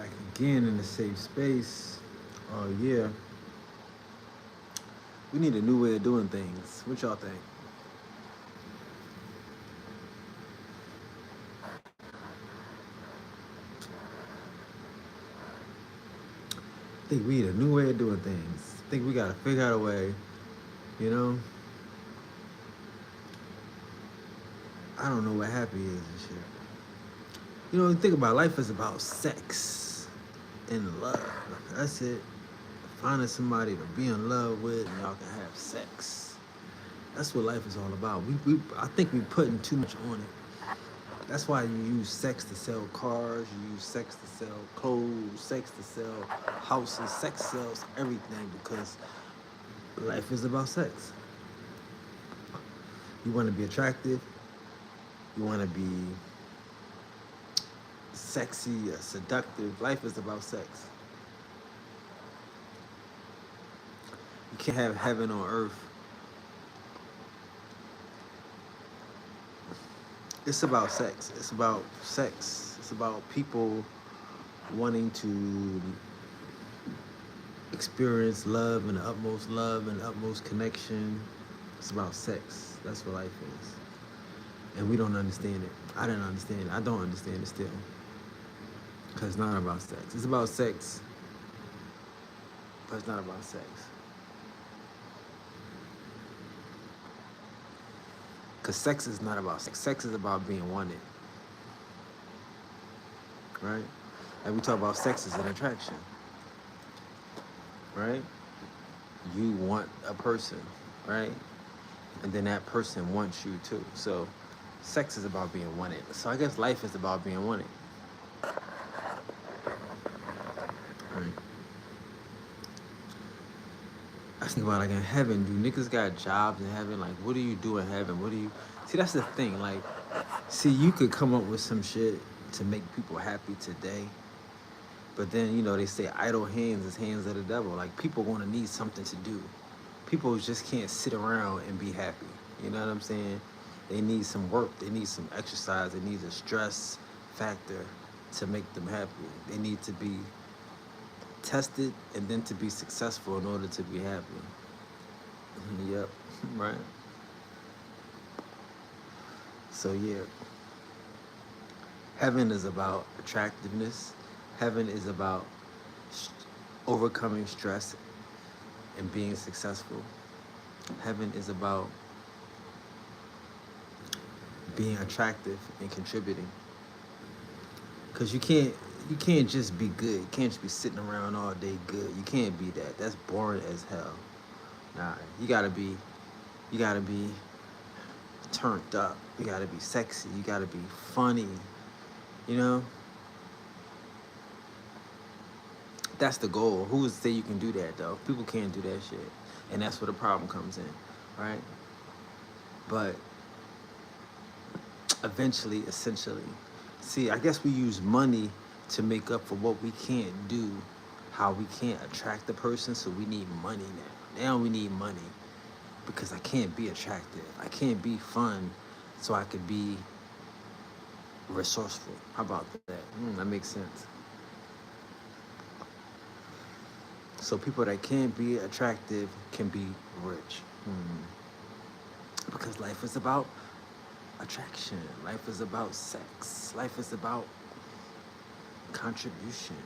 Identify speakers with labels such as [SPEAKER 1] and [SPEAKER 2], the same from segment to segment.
[SPEAKER 1] Back again in the safe space. Oh yeah. We need a new way of doing things. What y'all think? I think we need a new way of doing things. I think we gotta figure out a way, you know? I don't know what happy is and shit. You know, think about life is about sex and love. That's it. Finding somebody to be in love with and y'all can have sex. That's what life is all about. I think we putting too much on it. That's why you use sex to sell cars, you use sex to sell clothes, sex to sell houses, sex sells everything because life is about sex. You want to be attractive, you want to be sexy, seductive. Life is about sex. You can't have heaven on earth. It's about sex. It's about sex. It's about people wanting to experience love and the utmost connection. It's about sex. That's what life is. And we don't understand it. I didn't understand it. I don't understand it still. Because it's not about sex. It's about sex, but it's not about sex. Because sex is not about sex. Sex is about being wanted. Right? And we talk about sex as an attraction. Right? You want a person, right? And then that person wants you too. So sex is about being wanted. So I guess life is about being wanted. Right? I think about like in heaven, do niggas got jobs in heaven? Like, what do you do in heaven? What do you see? That's the thing. Like, see, you could come up with some shit to make people happy today, but then you know they say idle hands is hands of the devil. Like, people want to need something to do. People just can't sit around and be happy. You know what I'm saying? They need some work. They need some exercise. They need a stress factor to make them happy. They need to be tested and then to be successful in order to be happy. Yep, right. So yeah, heaven is about attractiveness. Heaven is about overcoming stress and being successful. Heaven is about being attractive and contributing. Cause you can't just be good. You can't just be sitting around all day good. You can't be that. That's boring as hell. Nah, you gotta be turned up. You gotta be sexy. You gotta be funny. You know? That's the goal. Who would say you can do that though? People can't do that shit. And that's where the problem comes in, right? But eventually, essentially, see, I guess we use money to make up for what we can't do, how we can't attract the person, so we need money now. Now we need money because I can't be attractive. I can't be fun, so I could be resourceful. How about that? That makes sense. So people that can't be attractive can be rich. Because life is about attraction. Life is about sex. Life is about contribution.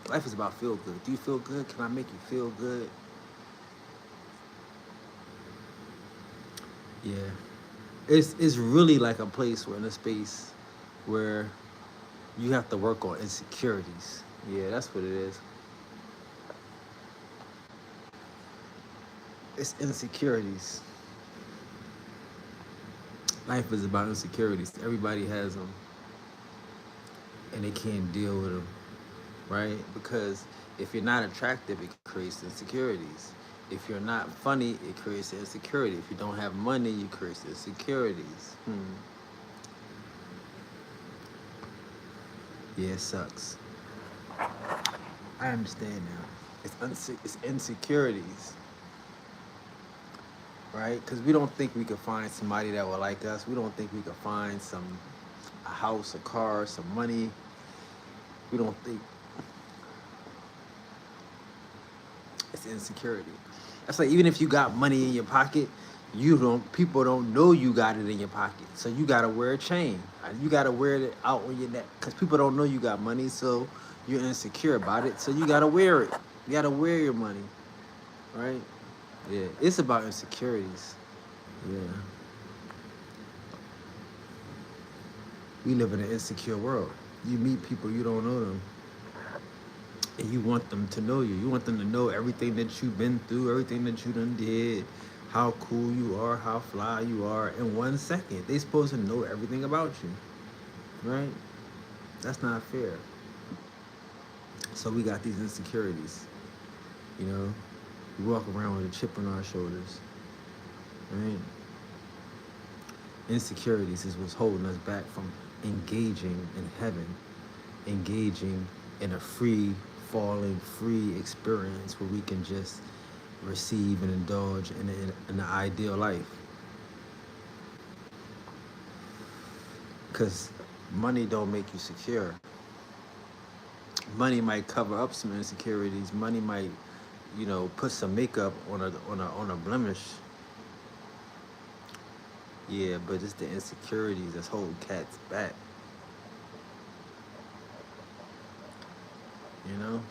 [SPEAKER 1] Life is about feel good. Do you feel good? Can I make you feel good? Yeah. It's really like a place where in a space where you have to work on insecurities. Yeah, that's what it is. It's insecurities. Life is about insecurities. Everybody has them, and they can't deal with them, right? Because if you're not attractive, it creates insecurities. If you're not funny, it creates insecurity. If you don't have money, you create insecurities. Yeah, it sucks. I understand now. It's insecurities, right? Because we don't think we could find somebody that will like us. We don't think we could find a house, a car, some money. We don't think It's insecurity. That's like even if you got money in your pocket, people don't know you got it in your pocket. So you gotta wear a chain. You gotta wear it out on your neck because people don't know you got money. So you're insecure about it. So you gotta wear it. You gotta wear your money, right? Yeah, it's about insecurities. Yeah, we live in an insecure world. You meet people, you don't know them, and you want them to know you. You want them to know everything that you've been through, everything that you done did, how cool you are, how fly you are. In 1 second, they supposed to know everything about you, right? That's not fair. So we got these insecurities. You know, we walk around with a chip on our shoulders, right? Insecurities is what's holding us back from engaging in heaven, engaging in a free falling, free experience where we can just receive and indulge in the ideal life. Because money don't make you secure. Money might cover up some insecurities. Money might, put some makeup on a blemish. Yeah, but it's the insecurities that's holding cats back. You know,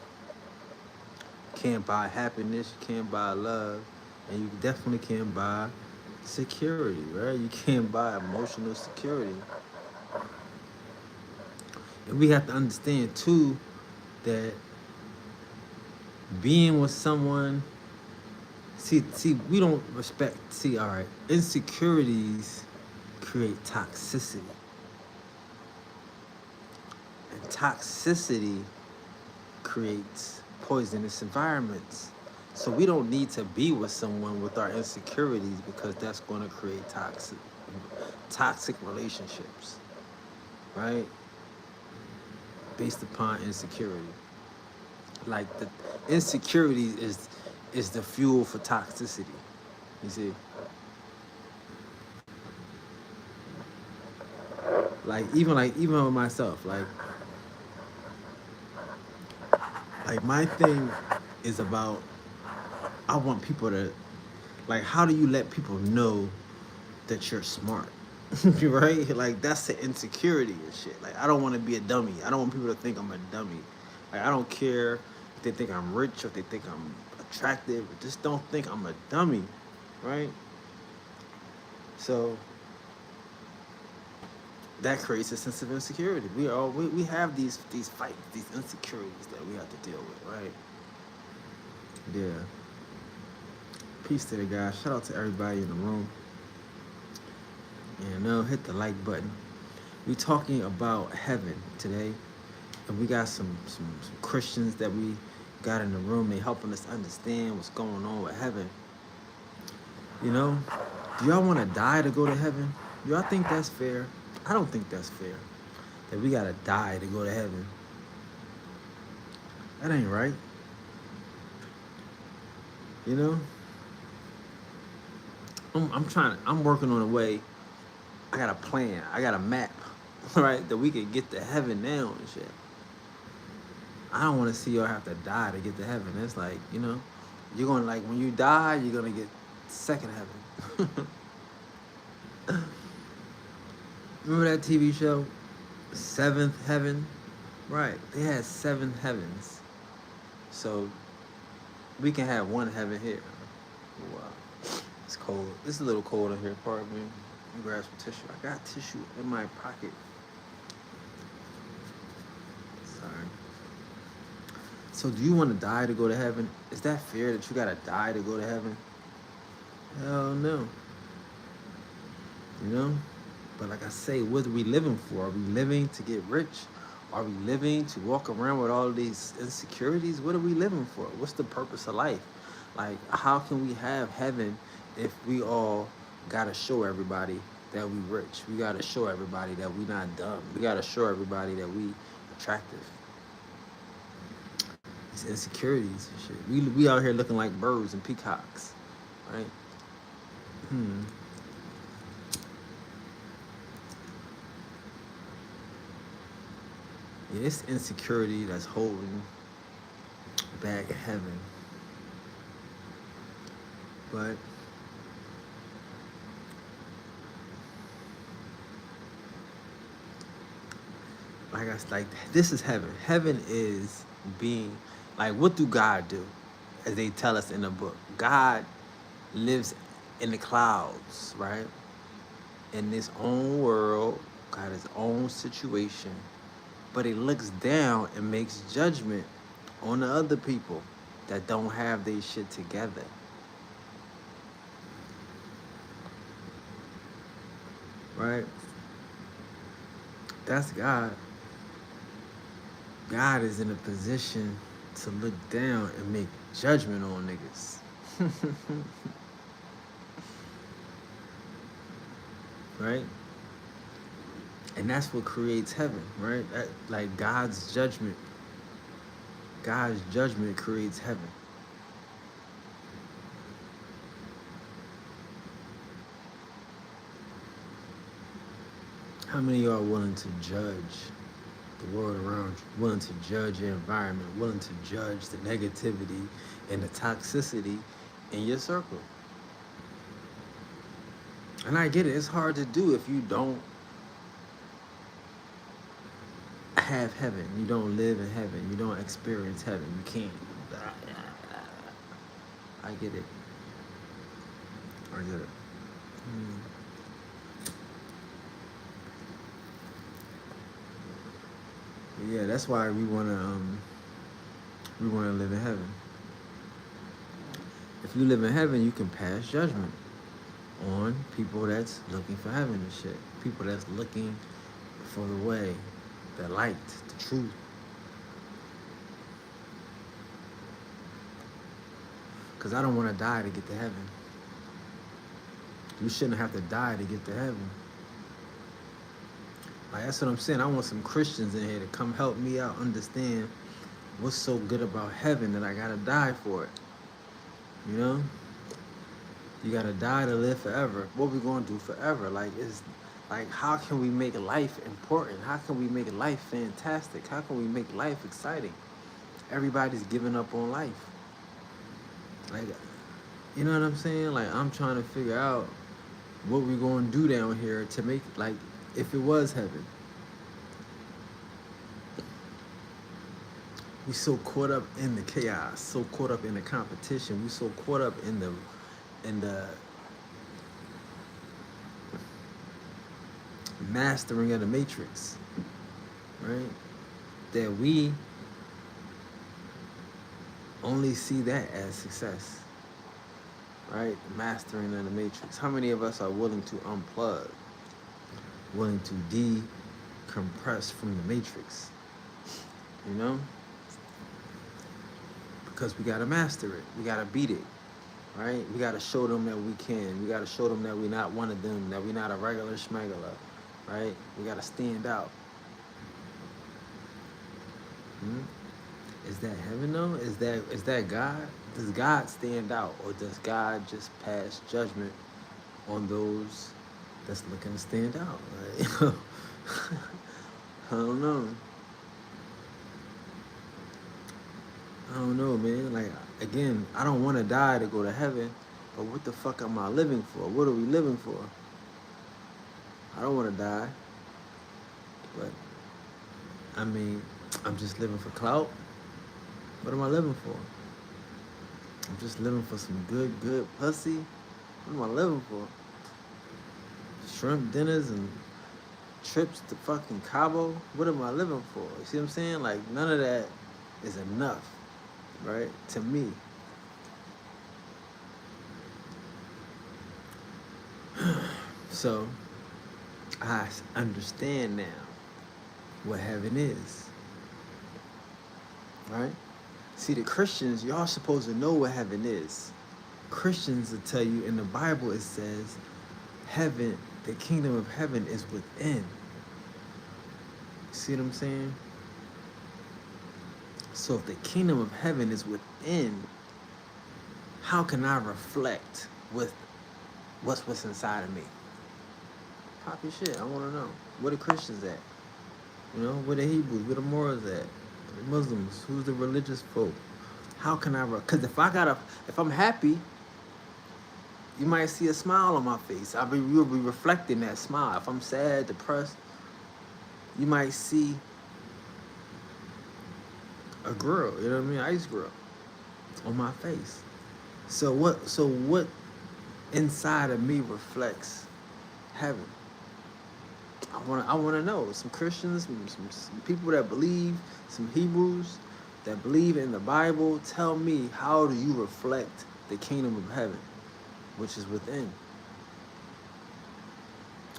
[SPEAKER 1] can't buy happiness, you can't buy love, and you definitely can't buy security, right? You can't buy emotional security. And we have to understand too that being with someone, see, we don't respect. See, all right, insecurities create toxicity, and toxicity creates poisonous environments. So we don't need to be with someone with our insecurities because that's going to create toxic relationships, right? Based upon insecurity. Like the insecurity is the fuel for toxicity. You see? Like even with myself, like my thing is about I want people to like how do you let people know that you're smart? Right? Like that's the insecurity and shit. Like I don't want to be a dummy. I don't want people to think I'm a dummy. Like I don't care if they think I'm rich or if they think I'm attractive. Just don't think I'm a dummy, right? So that creates a sense of insecurity. We have these fights, these insecurities that we have to deal with, right? Yeah. Peace to the guys. Shout out to everybody in the room. And hit the like button. We talking about heaven today, and we got some Christians that we got in the room. They helping us understand what's going on with heaven. You know, do y'all want to die to go to heaven? Do y'all think that's fair? I don't think that's fair. That we gotta die to go to heaven. That ain't right. You know, I'm working on a way. I got a plan. I got a map, right? That we can get to heaven now and shit. I don't want to see y'all have to die to get to heaven. It's like, you're going to like, when you die, you're going to get second heaven. Remember that TV show, Seventh Heaven? Right. They had 7 heavens. So we can have 1 heaven here. Wow. It's cold. It's a little cold in here. Pardon me. Let me grab some tissue. I got tissue in my pocket. Sorry. So do you want to die to go to heaven? Is that fair that you gotta die to go to heaven? Hell no. You know? But like I say, what are we living for? Are we living to get rich? Are we living to walk around with all of these insecurities? What are we living for? What's the purpose of life? Like, how can we have heaven if we all gotta show everybody that we rich? We gotta show everybody that we not dumb. We gotta show everybody that we attractive. These insecurities and shit. We out here looking like birds and peacocks, right? Yeah, it's insecurity that's holding back heaven. But like this is heaven. Heaven is being like, what do God do? As they tell us in the book, God lives in the clouds, right? In his own world, got his own situation, but he looks down and makes judgment on the other people that don't have their shit together. Right? That's God. God is in a position to look down and make judgment on niggas. Right? And that's what creates heaven, right? That, like God's judgment creates heaven. How many of y'all are willing to judge the world around you, willing to judge your environment, willing to judge the negativity and the toxicity in your circle? And I get it, it's hard to do if you don't have heaven, you don't live in heaven, you don't experience heaven, you can't. I get it. I get it. Yeah, that's why we wanna live in heaven. If you live in heaven, you can pass judgment on people that's looking for heaven and shit. People that's looking for the way, the light, the truth. Because I don't want to die to get to heaven. You shouldn't have to die to get to heaven. Like, that's what I'm saying. I want some Christians in here to come help me out understand what's so good about heaven that I gotta die for it. You know? You gotta die to live forever. What we gonna do forever? Like, it's like, how can we make life important? How can we make life fantastic? How can we make life exciting? Everybody's giving up on life. Like, you know what I'm saying? Like, I'm trying to figure out what we gonna do down here to make, like, if it was heaven. We so caught up in the chaos, so caught up in the competition, we so caught up in the mastering of the matrix, right? That we only see that as success, right? Mastering of the matrix. How many of us are willing to unplug, willing to decompress from the matrix? You know? Because we gotta master it. We gotta beat it, right? We gotta show them that we can. We gotta show them that we're not one of them, that we're not a regular schmegler, right? We gotta stand out. Is that heaven though? Is that God? Does God stand out, or does God just pass judgment on those that's looking to stand out? Right? I don't know. I don't know, man. Like, again, I don't want to die to go to heaven, but what the fuck am I living for? What are we living for? I don't want to die, but I mean, I'm just living for clout. What am I living for? I'm just living for some good pussy. What am I living for? Shrimp dinners and trips to fucking Cabo? What am I living for? You see what I'm saying? Like, none of that is enough, right? To me. So, I understand now what heaven is, right? See, the Christians, y'all supposed to know what heaven is. Christians will tell you in the Bible, it says, heaven, the kingdom of heaven is within. See what I'm saying? So if the kingdom of heaven is within, how can I reflect with what's inside of me? Pop your shit, I want to know. Where the Christians at? You know, where the Hebrews, where the Moors at? The Muslims, who's the religious folk? How can I, because if I'm happy, You might see a smile on my face. You'll be reflecting that smile. If I'm sad, depressed, you might see a grill, you know what I mean? Ice grill on my face. So what inside of me reflects heaven? I wanna know. Some Christians, some people that believe, some Hebrews that believe in the Bible, tell me, how do you reflect the kingdom of heaven, which is within?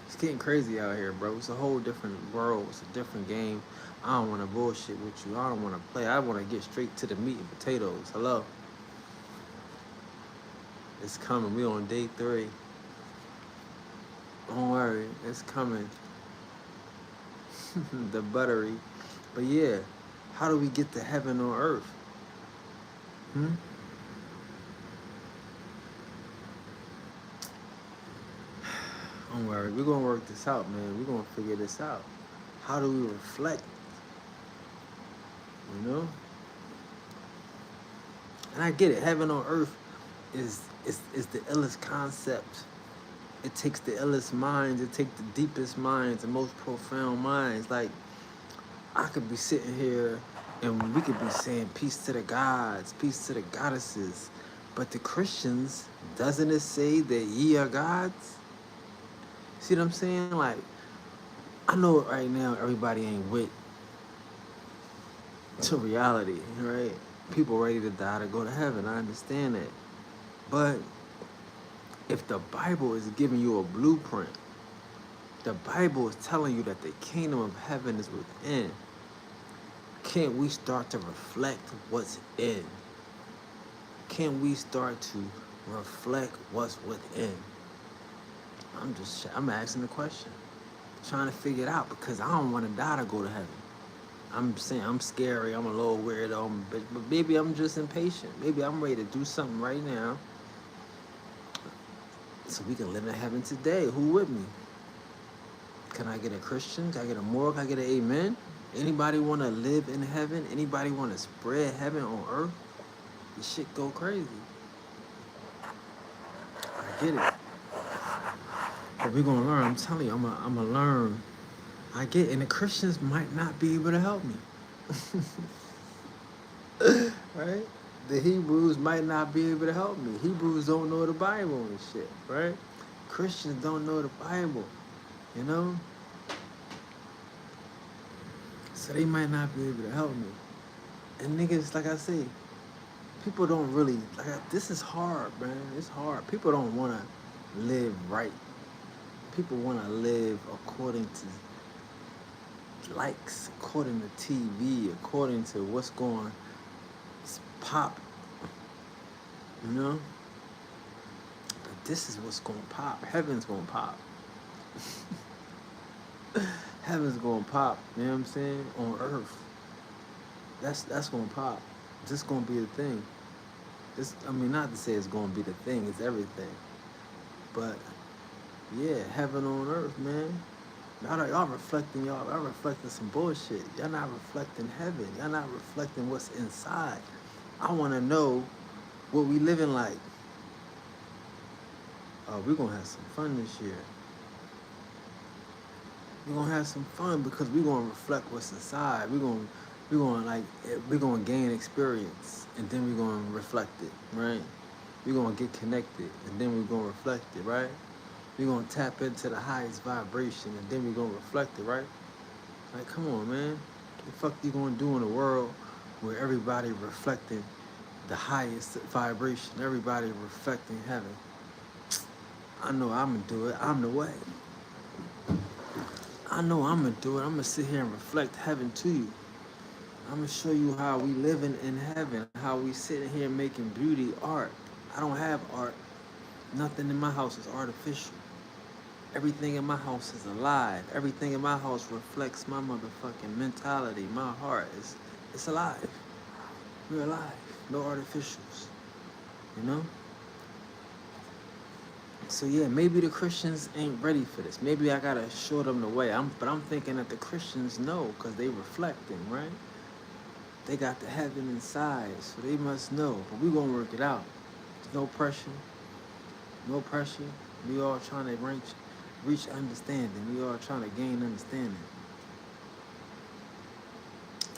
[SPEAKER 1] It's getting crazy out here, bro. It's a whole different world. It's a different game. I don't want to bullshit with you. I don't want to play. I want to get straight to the meat and potatoes. Hello. It's coming. We on day 3. Don't worry. It's coming. The buttery. But yeah, how do we get to heaven on earth? Don't worry. We're going to work this out, man. We're going to figure this out. How do we reflect? You know? And I get it. Heaven on earth is the illest concept. It takes the illest minds. It takes the deepest minds, the most profound minds. Like, I could be sitting here and we could be saying peace to the gods, peace to the goddesses. But the Christians, doesn't it say that ye are gods? See what I'm saying? Like, I know right now everybody ain't with to reality, right? People ready to die to go to heaven. I understand that. But if the Bible is giving you a blueprint, the Bible is telling you that the kingdom of heaven is within, can't we start to reflect what's in? Can't we start to reflect what's within? I'm asking the question. Trying to figure it out because I don't want to die to go to heaven. I'm saying I'm scary, I'm a little weirdo, but maybe I'm just impatient. Maybe I'm ready to do something right now so we can live in heaven today. Who with me? Can I get a Christian? Can I get a moral? Can I get an amen? Anybody want to live in heaven? Anybody want to spread heaven on earth? This shit go crazy. I get it. But we're going to learn. I'm telling you, I'm going to learn. I get it. And the Christians might not be able to help me. Right? The Hebrews might not be able to help me. Hebrews don't know the Bible and shit, right? Christians don't know the Bible, you know? So they might not be able to help me. And niggas, like I say, people don't really, this is hard, man. It's hard. People don't want to live right. People want to live according to likes, according to TV, according to what's going pop, you know? But this is what's going to pop. Heaven's going to pop. Heaven's going to pop, you know what I'm saying? On earth. That's going to pop. This going to be the thing. Not to say it's going to be the thing, it's everything. But, yeah, heaven on earth, man. Y'all reflecting some bullshit. Y'all not reflecting heaven. Y'all not reflecting what's inside. I want to know what we living like. Oh, we're going to have some fun this year. We're going to have some fun because we're going to reflect what's inside. We're going to gain experience and then we're going to reflect it, right? We're going to get connected and then we're going to reflect it, right? We're going to tap into the highest vibration and then we're going to reflect it, right? Like, come on, man. What the fuck you going to do in a world where everybody reflecting the highest vibration, everybody reflecting heaven? I know I'm going to do it. I'm the way. I know I'm going to do it. I'm going to sit here and reflect heaven to you. I'm going to show you how we living in heaven, how we sitting here making beauty, art. I don't have art. Nothing in my house is artificial. Everything in my house is alive. Everything in my house reflects my motherfucking mentality, my heart. It's alive. We're alive. No artificials. You know? So yeah, maybe the Christians ain't ready for this. Maybe I gotta show them the way. But I'm thinking that the Christians know, because they reflecting, right? They got the heaven inside, so they must know. But we gonna work it out. There's no pressure. No pressure. We all trying to reach understanding. We all trying to gain understanding.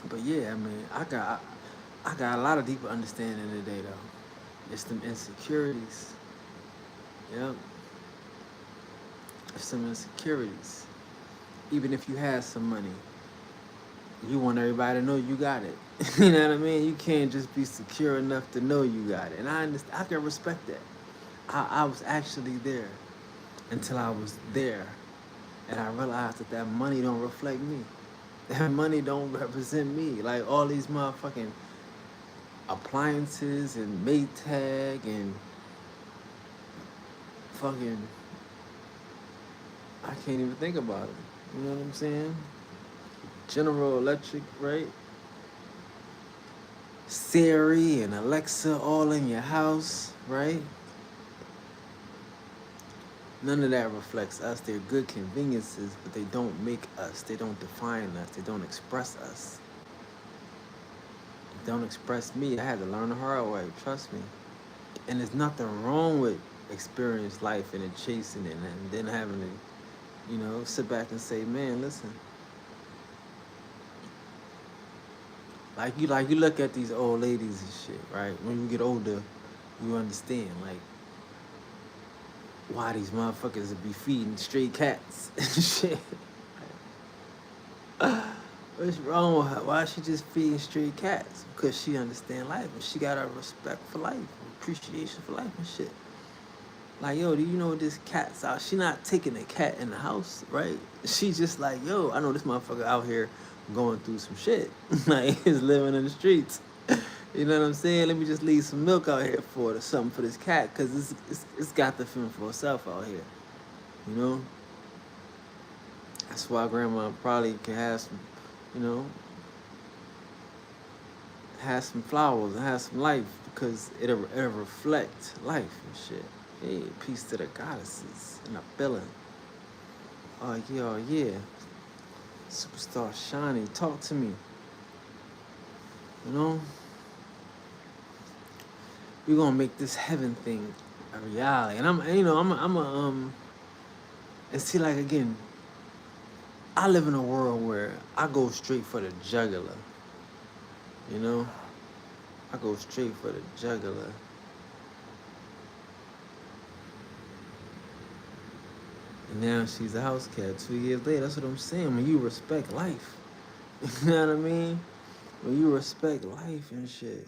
[SPEAKER 1] But yeah, I mean, I got a lot of deeper understanding today though. It's them insecurities. Yep. It's some insecurities. Even if you have some money, you want everybody to know you got it. You know what I mean? You can't just be secure enough to know you got it. And I understand, I can respect that. I was actually there until I was there, and I realized that that money don't reflect me. That money don't represent me. Like all these motherfucking appliances and Maytag and fucking, I can't even think about it. You know what I'm saying? General Electric, right? Siri and Alexa all in your house, right? None of that reflects us. They're good conveniences, but they don't make us. They don't define us. They don't express us. They don't express me. I had to learn the hard way. Trust me. And there's nothing wrong with experienced life and then chasing it and then having to, sit back and say, man, listen. Like you look at these old ladies and shit, right? When you get older, you understand, like, why these motherfuckers be feeding stray cats and shit. What's wrong with her? Why is she just feeding stray cats? Because she understand life and she got a respect for life, appreciation for life and shit. Like, yo, do you know this cat's out? She not taking a cat in the house, right? She just like, yo, I know this motherfucker out here going through some shit. Like, he's living in the streets. You know what I'm saying? Let me just leave some milk out here for it or something for this cat, because it's got the feeling for itself out here. You know? That's why grandma probably can have some, you know, have some flowers and have some life, because it'll reflect life and shit. Hey, peace to the goddesses in a feeling. Oh yeah, oh yeah. Superstar Shiny, talk to me. You know? We're gonna make this heaven thing a reality. And and see, like, again, I live in a world where I go straight for the jugular. You know? I go straight for the jugular. And now she's a house cat 2 years later. That's what I'm saying. When you respect life. You know what I mean? When you respect life and shit.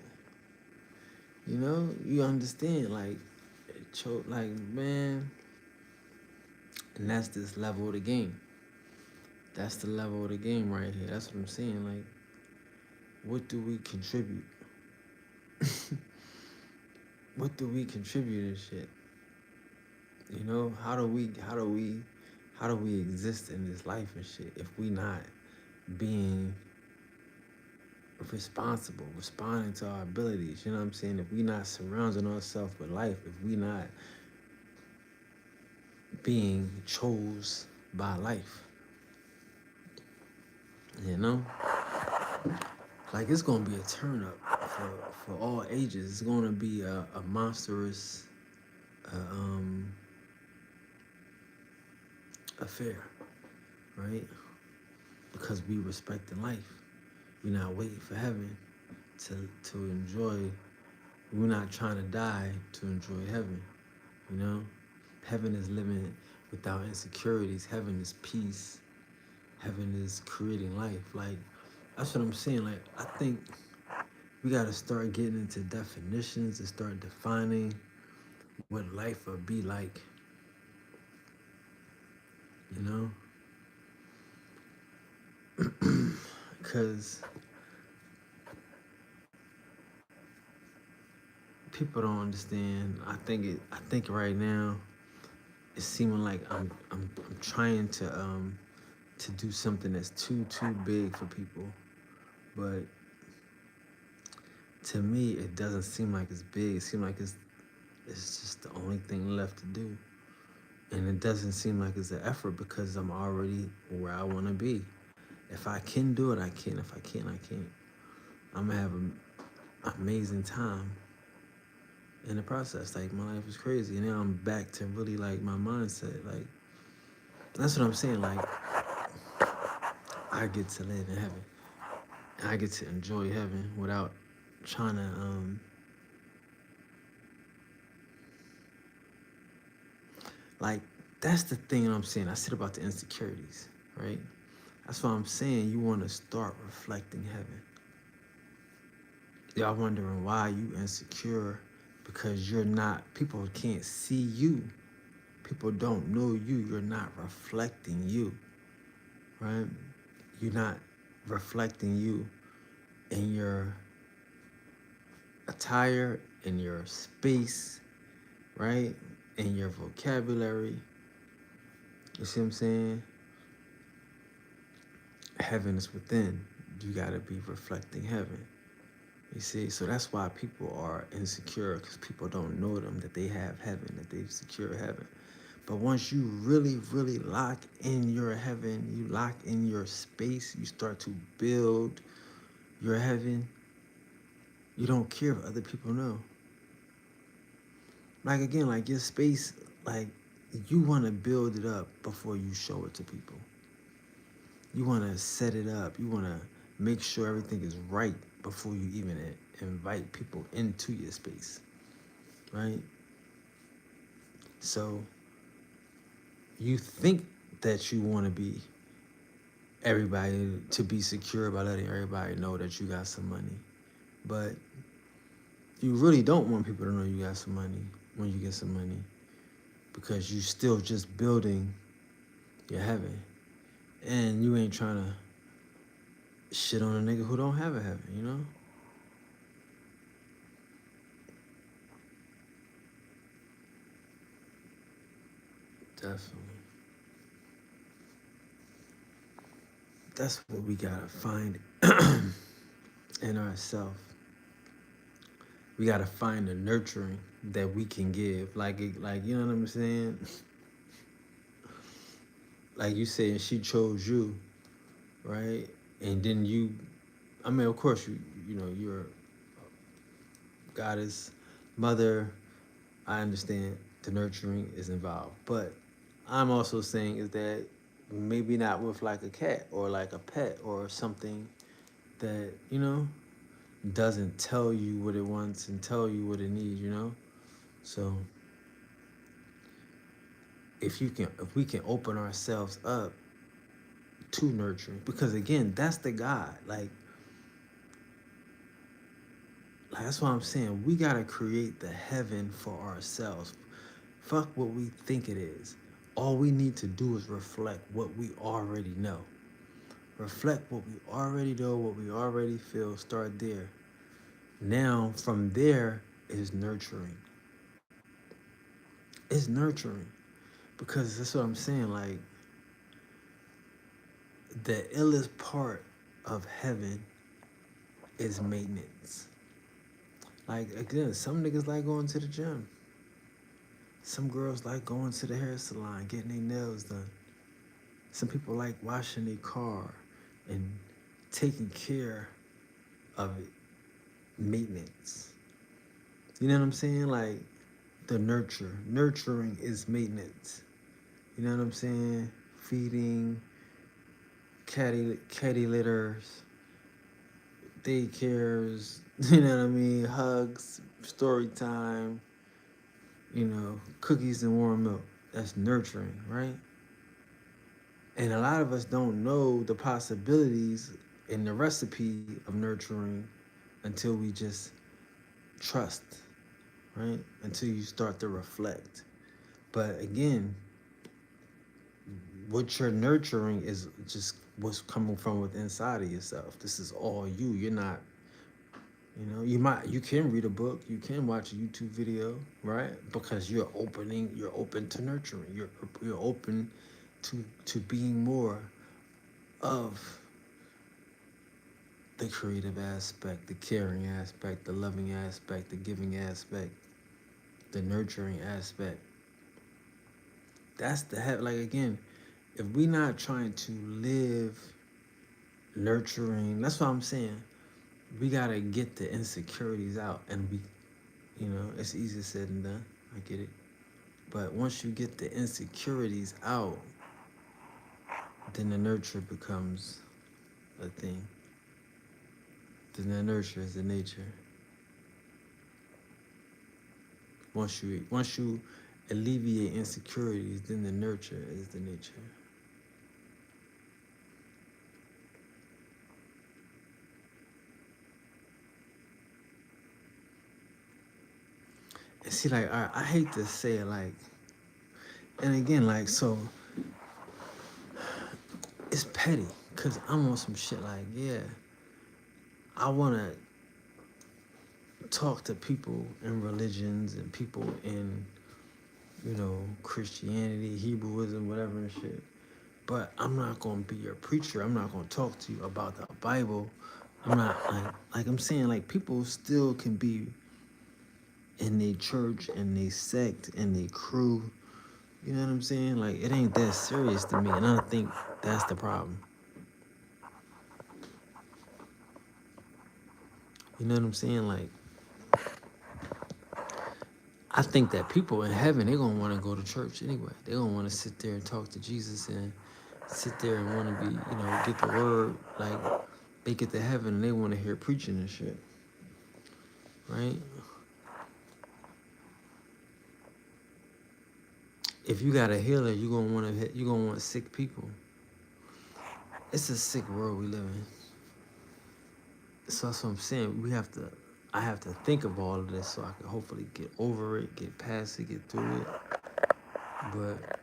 [SPEAKER 1] You know? You understand, like, man. And that's this level of the game. That's the level of the game right here. That's what I'm saying. Like, what do we contribute? What do we contribute to shit? You know, how do we exist in this life and shit if we not being responsible, responding to our abilities? You know what I'm saying? If we not surrounding ourselves with life, if we not being chose by life, you know? Like, it's gonna be a turn up for all ages. It's gonna be a monstrous affair, right? Because we respecting life. We're not waiting for heaven to enjoy. We're not trying to die to enjoy heaven, you know? Heaven is living without insecurities. Heaven is peace. Heaven is creating life. Like, that's what I'm saying. Like, I think we got to start getting into definitions and start defining what life would be like, you know? Because people don't understand. I think right now it's seeming like I'm trying to do something that's too big for people, but to me it doesn't seem like it's big. It seems like it's just the only thing left to do, and it doesn't seem like it's an effort because I'm already where I want to be. If I can do it, I can. If I can't, I can't. I'm gonna have an amazing time in the process. Like my life was crazy. And now I'm back to really like my mindset. Like that's what I'm saying. Like I get to live in heaven. And I get to enjoy heaven without trying to like that's the thing I'm saying. I said about the insecurities, right? That's why I'm saying you want to start reflecting heaven. Y'all wondering why you insecure because you're not, people can't see you. People don't know you. You're not reflecting you, right? You're not reflecting you in your attire, in your space, right? In your vocabulary. You see what I'm saying? Heaven is within. You got to be reflecting heaven. You see, so that's why people are insecure because people don't know them, that they have heaven, that they've secured heaven. But once you really, really lock in your heaven, you lock in your space, you start to build your heaven, you don't care if other people know. Like again, like your space, like you want to build it up before you show it to people. You want to set it up. You want to make sure everything is right before you even invite people into your space, right? So you think that you want to be everybody to be secure by letting everybody know that you got some money, but you really don't want people to know you got some money when you get some money because you still just building your heaven and you ain't trying to shit on a nigga who don't have a heaven, you know? Definitely. That's what we gotta find in ourselves. We gotta find the nurturing that we can give. Like you know what I'm saying? Like you saying she chose you, right? And then you, I mean, of course you know you're goddess, mother. I understand the nurturing is involved, but I'm also saying is that maybe not with like a cat or like a pet or something that you know doesn't tell you what it wants and tell you what it needs, you know? So if we can open ourselves up to nurturing, because again, that's the God. Like that's what I'm saying. We gotta create the heaven for ourselves. Fuck what we think it is. All we need to do is reflect what we already know. Reflect what we already know, what we already feel. Start there. Now, from there is nurturing. It's nurturing. Because that's what I'm saying. Like, the illest part of heaven is maintenance. Like, again, some niggas like going to the gym. Some girls like going to the hair salon, getting their nails done. Some people like washing their car and taking care of it. Maintenance. You know what I'm saying? Like, the nurturing is maintenance. You know what I'm saying? Feeding, catty litters, daycares, you know what I mean? Hugs, story time, you know, cookies and warm milk. That's nurturing, right? And a lot of us don't know the possibilities in the recipe of nurturing until we just trust, right? Until you start to reflect. But again, what you're nurturing is just what's coming from within inside of yourself. This is all you. You're not, you know, you can read a book, you can watch a YouTube video, right? Because you're open to nurturing. You're open to being more of the creative aspect, the caring aspect, the loving aspect, the giving aspect, the nurturing aspect. That's the like again, if we not trying to live nurturing, that's what I'm saying. We gotta get the insecurities out, and You know, it's easier said than done. I get it. But once you get the insecurities out, then the nurture becomes a thing. Then the nurture is the nature. Once you alleviate insecurities, then the nurture is the nature. And see, like, I hate to say it, like, and again, like, so it's petty, cause I'm on some shit like, yeah, I wanna talk to people in religions and people in, you know, Christianity, Hebrewism, whatever and shit. But I'm not gonna be your preacher. I'm not gonna talk to you about the Bible. I'm not like I'm saying, like, people still can be in their church and they sect and they crew. You know what I'm saying? Like, it ain't that serious to me, and I think that's the problem. You know what I'm saying? Like, I think that people in heaven, they're gonna want to go to church anyway. They're gonna want to sit there and talk to Jesus and sit there and want to be, you know, get the word. Like, they get to heaven and they want to hear preaching and shit, right? If you got a healer, you gonna want sick people. It's a sick world we live in. So that's what I'm saying. I have to think of all of this so I can hopefully get over it, get past it, get through it. But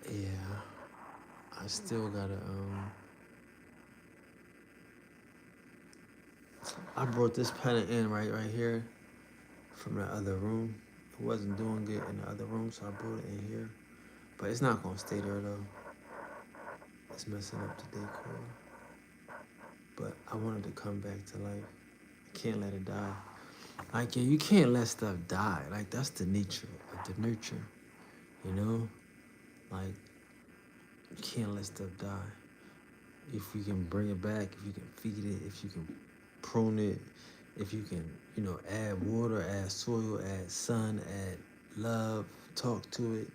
[SPEAKER 1] yeah, I still gotta. I brought this pen in right here from the other room. It wasn't doing good in the other room, so I brought it in here. But it's not gonna stay there though. It's messing up the decor. But I wanted to come back to life. I can't let it die. Like, yeah, you can't let stuff die. Like, that's the nature of the nurture, you know? Like, you can't let stuff die. If you can bring it back, if you can feed it, if you can prune it, if you can, you know, add water, add soil, add sun, add love, talk to it.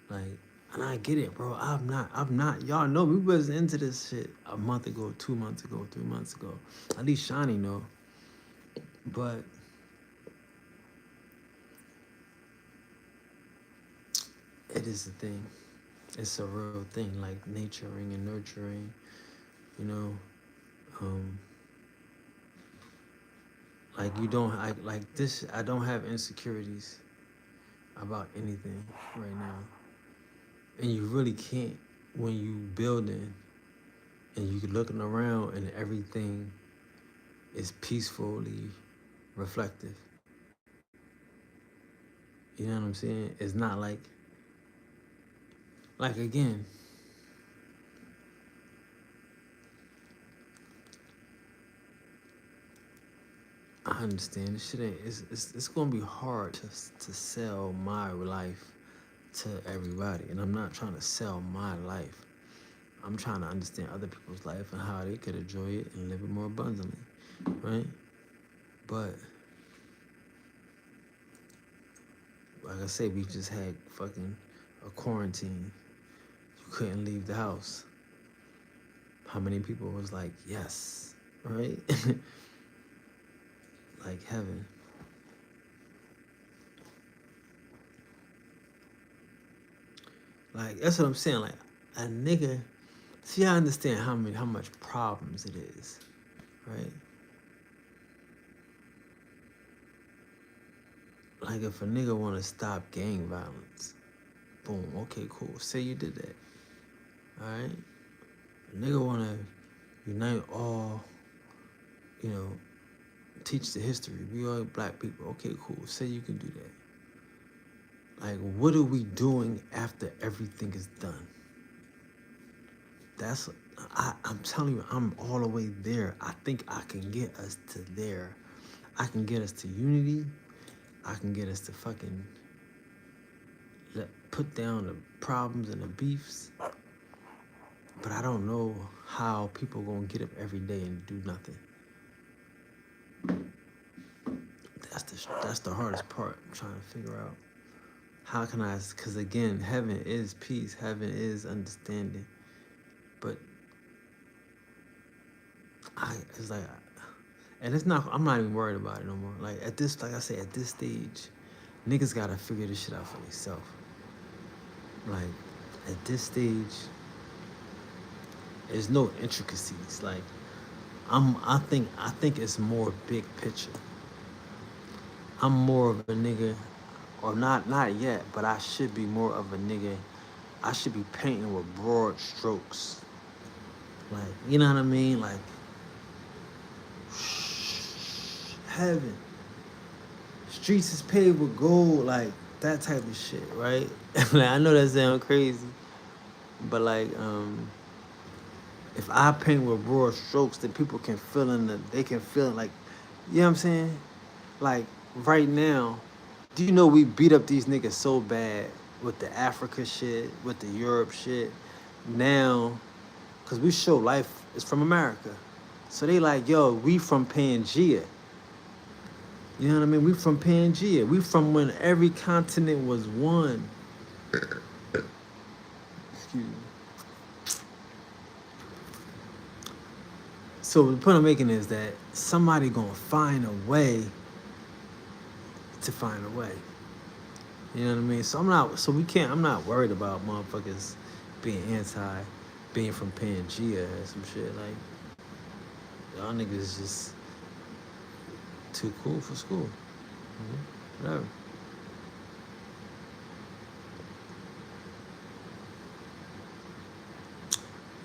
[SPEAKER 1] Like, and I get it, bro. I'm not, y'all know we was into this shit a month ago, 2 months ago, 3 months ago. At least Shani know. But it is a thing. It's a real thing, like naturing and nurturing, you know. Like, you don't, like this, I don't have insecurities about anything right now. And you really can't when you building and you looking around and everything is peacefully reflective. You know what I'm saying? It's not like again, I understand this shit ain't, it's gonna be hard to sell my life to everybody. And I'm not trying to sell my life. I'm trying to understand other people's life and how they could enjoy it and live it more abundantly, right? But like I said, we just had fucking a quarantine. You couldn't leave the house. How many people was like, yes, right? Like heaven. Like, that's what I'm saying. Like, a nigga, see, I understand how much problems it is, right? Like, if a nigga wanna stop gang violence, boom, okay, cool. Say you did that. Alright? A nigga wanna unite all, you know, teach the history. We all black people. Okay, cool. Say you can do that. Like, what are we doing after everything is done? I'm telling you, I'm all the way there. I think I can get us to there. I can get us to unity. I can get us to fucking put down the problems and the beefs. But I don't know how people gonna get up every day and do nothing. That's the hardest part. I'm trying to figure out how can I? Because again, heaven is peace. Heaven is understanding. But it's like, and it's not. I'm not even worried about it no more. Like at this, like I say, at this stage, niggas gotta figure this shit out for themselves. Like at this stage, there's no intricacies. Like I think it's more big picture. I'm more of a nigga, or not yet, but I should be more of a nigga. I should be painting with broad strokes. Like, you know what I mean? Like, heaven, streets is paved with gold, like that type of shit, right? Like, I know that sounds crazy, but like, if I paint with broad strokes, then people can feel they can feel it, like, you know what I'm saying? Like, right now, do you know we beat up these niggas so bad with the Africa shit, with the Europe shit? Now, because we show life is from America. So they like, yo, we from Pangea. You know what I mean? We from Pangea. We from when every continent was one. Excuse me. So the point I'm making is that somebody gonna find a way to find a way. You know what I mean? So I'm not worried about motherfuckers being being from Pangea or some shit. Like, y'all niggas just too cool for school. Whatever.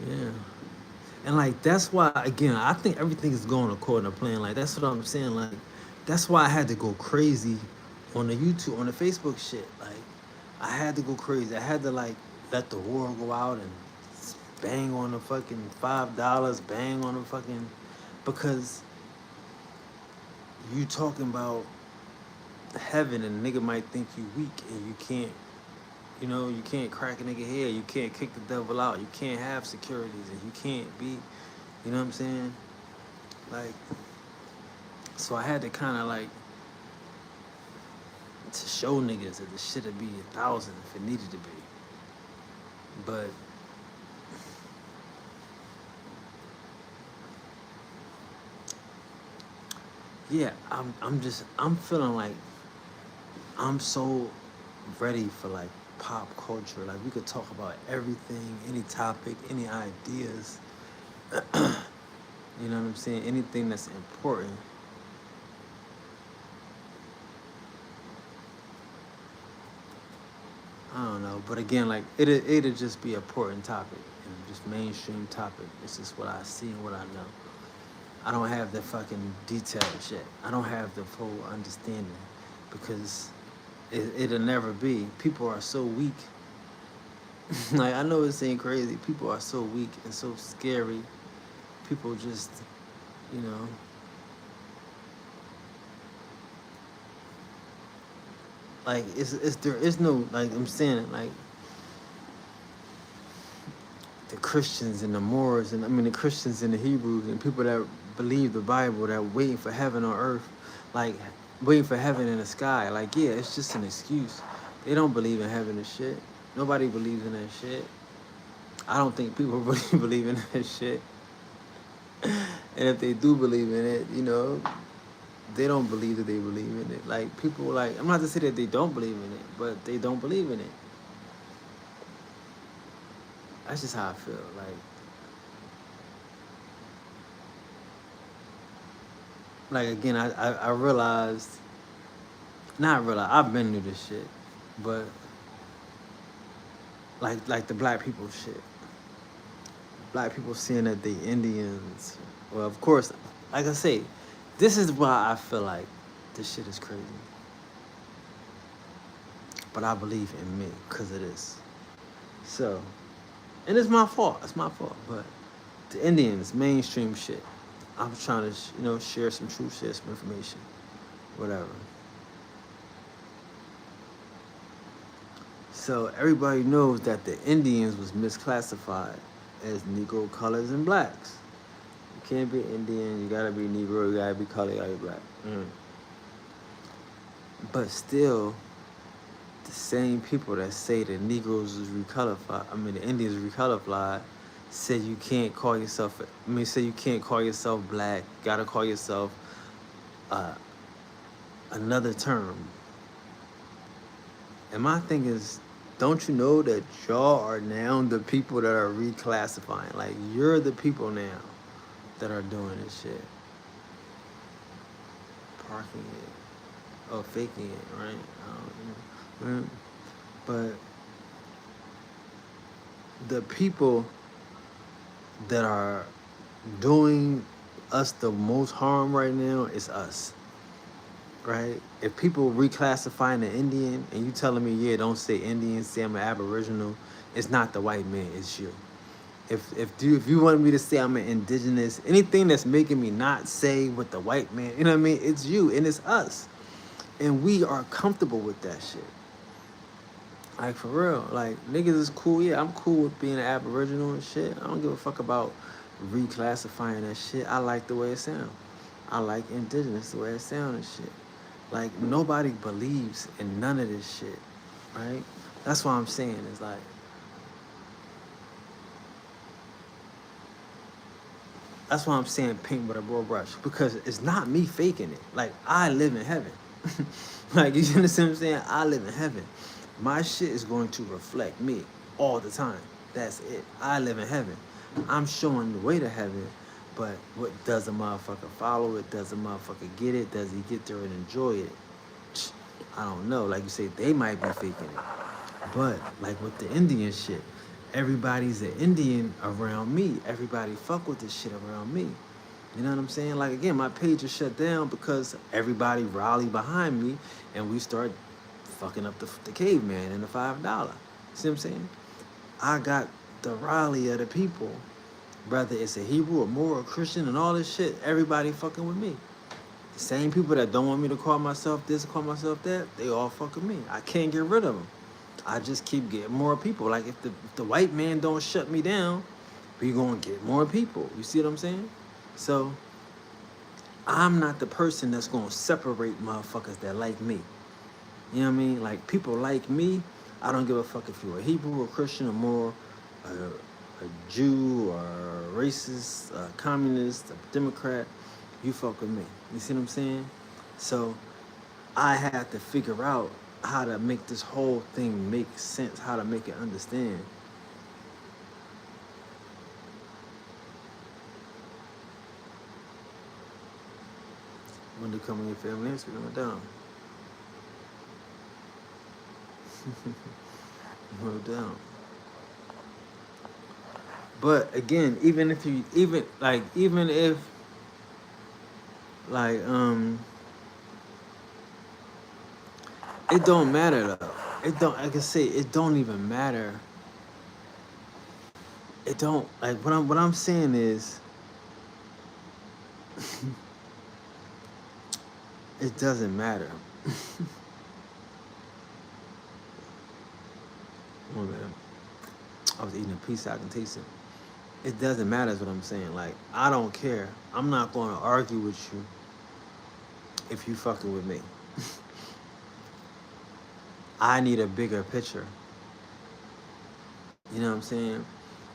[SPEAKER 1] Yeah. And like that's why again I think everything is going according to plan. Like that's what I'm saying. Like that's why I had to go crazy on the YouTube, on the Facebook shit. Like I had to go crazy. I had to like let the war go out and bang on the fucking $5, bang on the fucking, because you talking about heaven and a nigga might think you weak and you can't, you know, you can't crack a nigga head, you can't kick the devil out, you can't have securities, and you can't be, you know what I'm saying? Like, so I had to kind of like to show niggas that the shit'd be 1,000 if it needed to be. But yeah, I'm feeling like I'm so ready for like pop culture. Like we could talk about everything, any topic, any ideas. You know what I'm saying? Anything that's important. I don't know, but again, like it'd just be an important topic and just mainstream topic. It's just what I see and what I know. I don't have the fucking detailed shit. I don't have the full understanding because it'll never be. People are so weak. Like I know it seems crazy. People are so weak and so scary. People just, you know, like it's there is no, like I'm saying, like the Christians and the Moors and I mean the Christians and the Hebrews and people that believe the Bible that are waiting for heaven on earth, like waiting for heaven in the sky. Like yeah, it's just an excuse. They don't believe in heaven and shit. Nobody believes in that shit. I don't think people really believe in that shit. And if they do believe in it, you know, they don't believe that they believe in it. Like people like I'm not to say that they don't believe in it, but they don't believe in it. That's just how I feel. Like again, I realized, not realized, I've been through this shit, but like the black people shit. Black people seeing that they Indians. Well, of course, like I say, this is why I feel like this shit is crazy. But I believe in me because of this. So, and it's my fault. It's my fault. But the Indians, mainstream shit. I'm trying to, you know, share some truth, share some information, whatever. So everybody knows that the Indians was misclassified as Negro, colors, and blacks. You can't be Indian. You gotta be Negro. You gotta be colored. You gotta be black. But still, the same people that say the Negroes is recolorified, I mean the Indians recolorified, say you can't call yourself. Say you can't call yourself black. You gotta call yourself uh, another term. And my thing is, don't you know that y'all are now the people that are reclassifying? Like you're the people now that are doing this shit, parking it or faking it, right? I don't know. But the people that are doing us the most harm right now is us, right? If people reclassifying the Indian and you telling me, yeah, don't say Indian, say I'm an Aboriginal, it's not the white man, it's you. If you want me to say I'm an indigenous, anything that's making me not say what the white man, you know what I mean? It's you and it's us. And we are comfortable with that shit. Like for real. Like niggas is cool. Yeah, I'm cool with being an Aboriginal and shit. I don't give a fuck about reclassifying that shit. I like the way it sounds. I like indigenous the way it sounds and shit. Like nobody believes in none of this shit. Right? That's what I'm saying. It's like that's why I'm saying paint with a broad brush. Because it's not me faking it. Like I live in heaven. Like you understand what I'm saying? I live in heaven. My shit is going to reflect me all the time. That's it. I live in heaven. I'm showing the way to heaven, but what does a motherfucker follow it? Does a motherfucker get it? Does he get there and enjoy it? I don't know. Like you say, they might be faking it. But like with the Indian shit, everybody's an Indian around me. Everybody fuck with this shit around me. You know what I'm saying? Like again, my page is shut down because everybody rallied behind me and we start fucking up the caveman and the $5. See what I'm saying? I got the rally of the people, whether it's a Hebrew, a Moor, a Christian, and all this shit. Everybody fucking with me. The same people that don't want me to call myself this, call myself that, they all fucking me. I can't get rid of them. I just keep getting more people. Like if the white man don't shut me down, we gonna get more people. You see what I'm saying? So I'm not the person that's gonna separate motherfuckers that like me. You know what I mean? Like people like me. I don't give a fuck if you're a Hebrew, a Christian, or more, a Jew, or a racist, a communist, a Democrat. You fuck with me. You see what I'm saying? So I had to figure out how to make this whole thing make sense, how to make it understand. When they come in your family history, going down. Go down. But again, even if like it don't matter though. It don't, like I say, it don't even matter. It don't, like what I'm saying is it doesn't matter. Oh man, I was eating a piece I can taste it. It doesn't matter is what I'm saying. Like I don't care. I'm not going to argue with you if you fucking with me. I need a bigger picture. You know what I'm saying?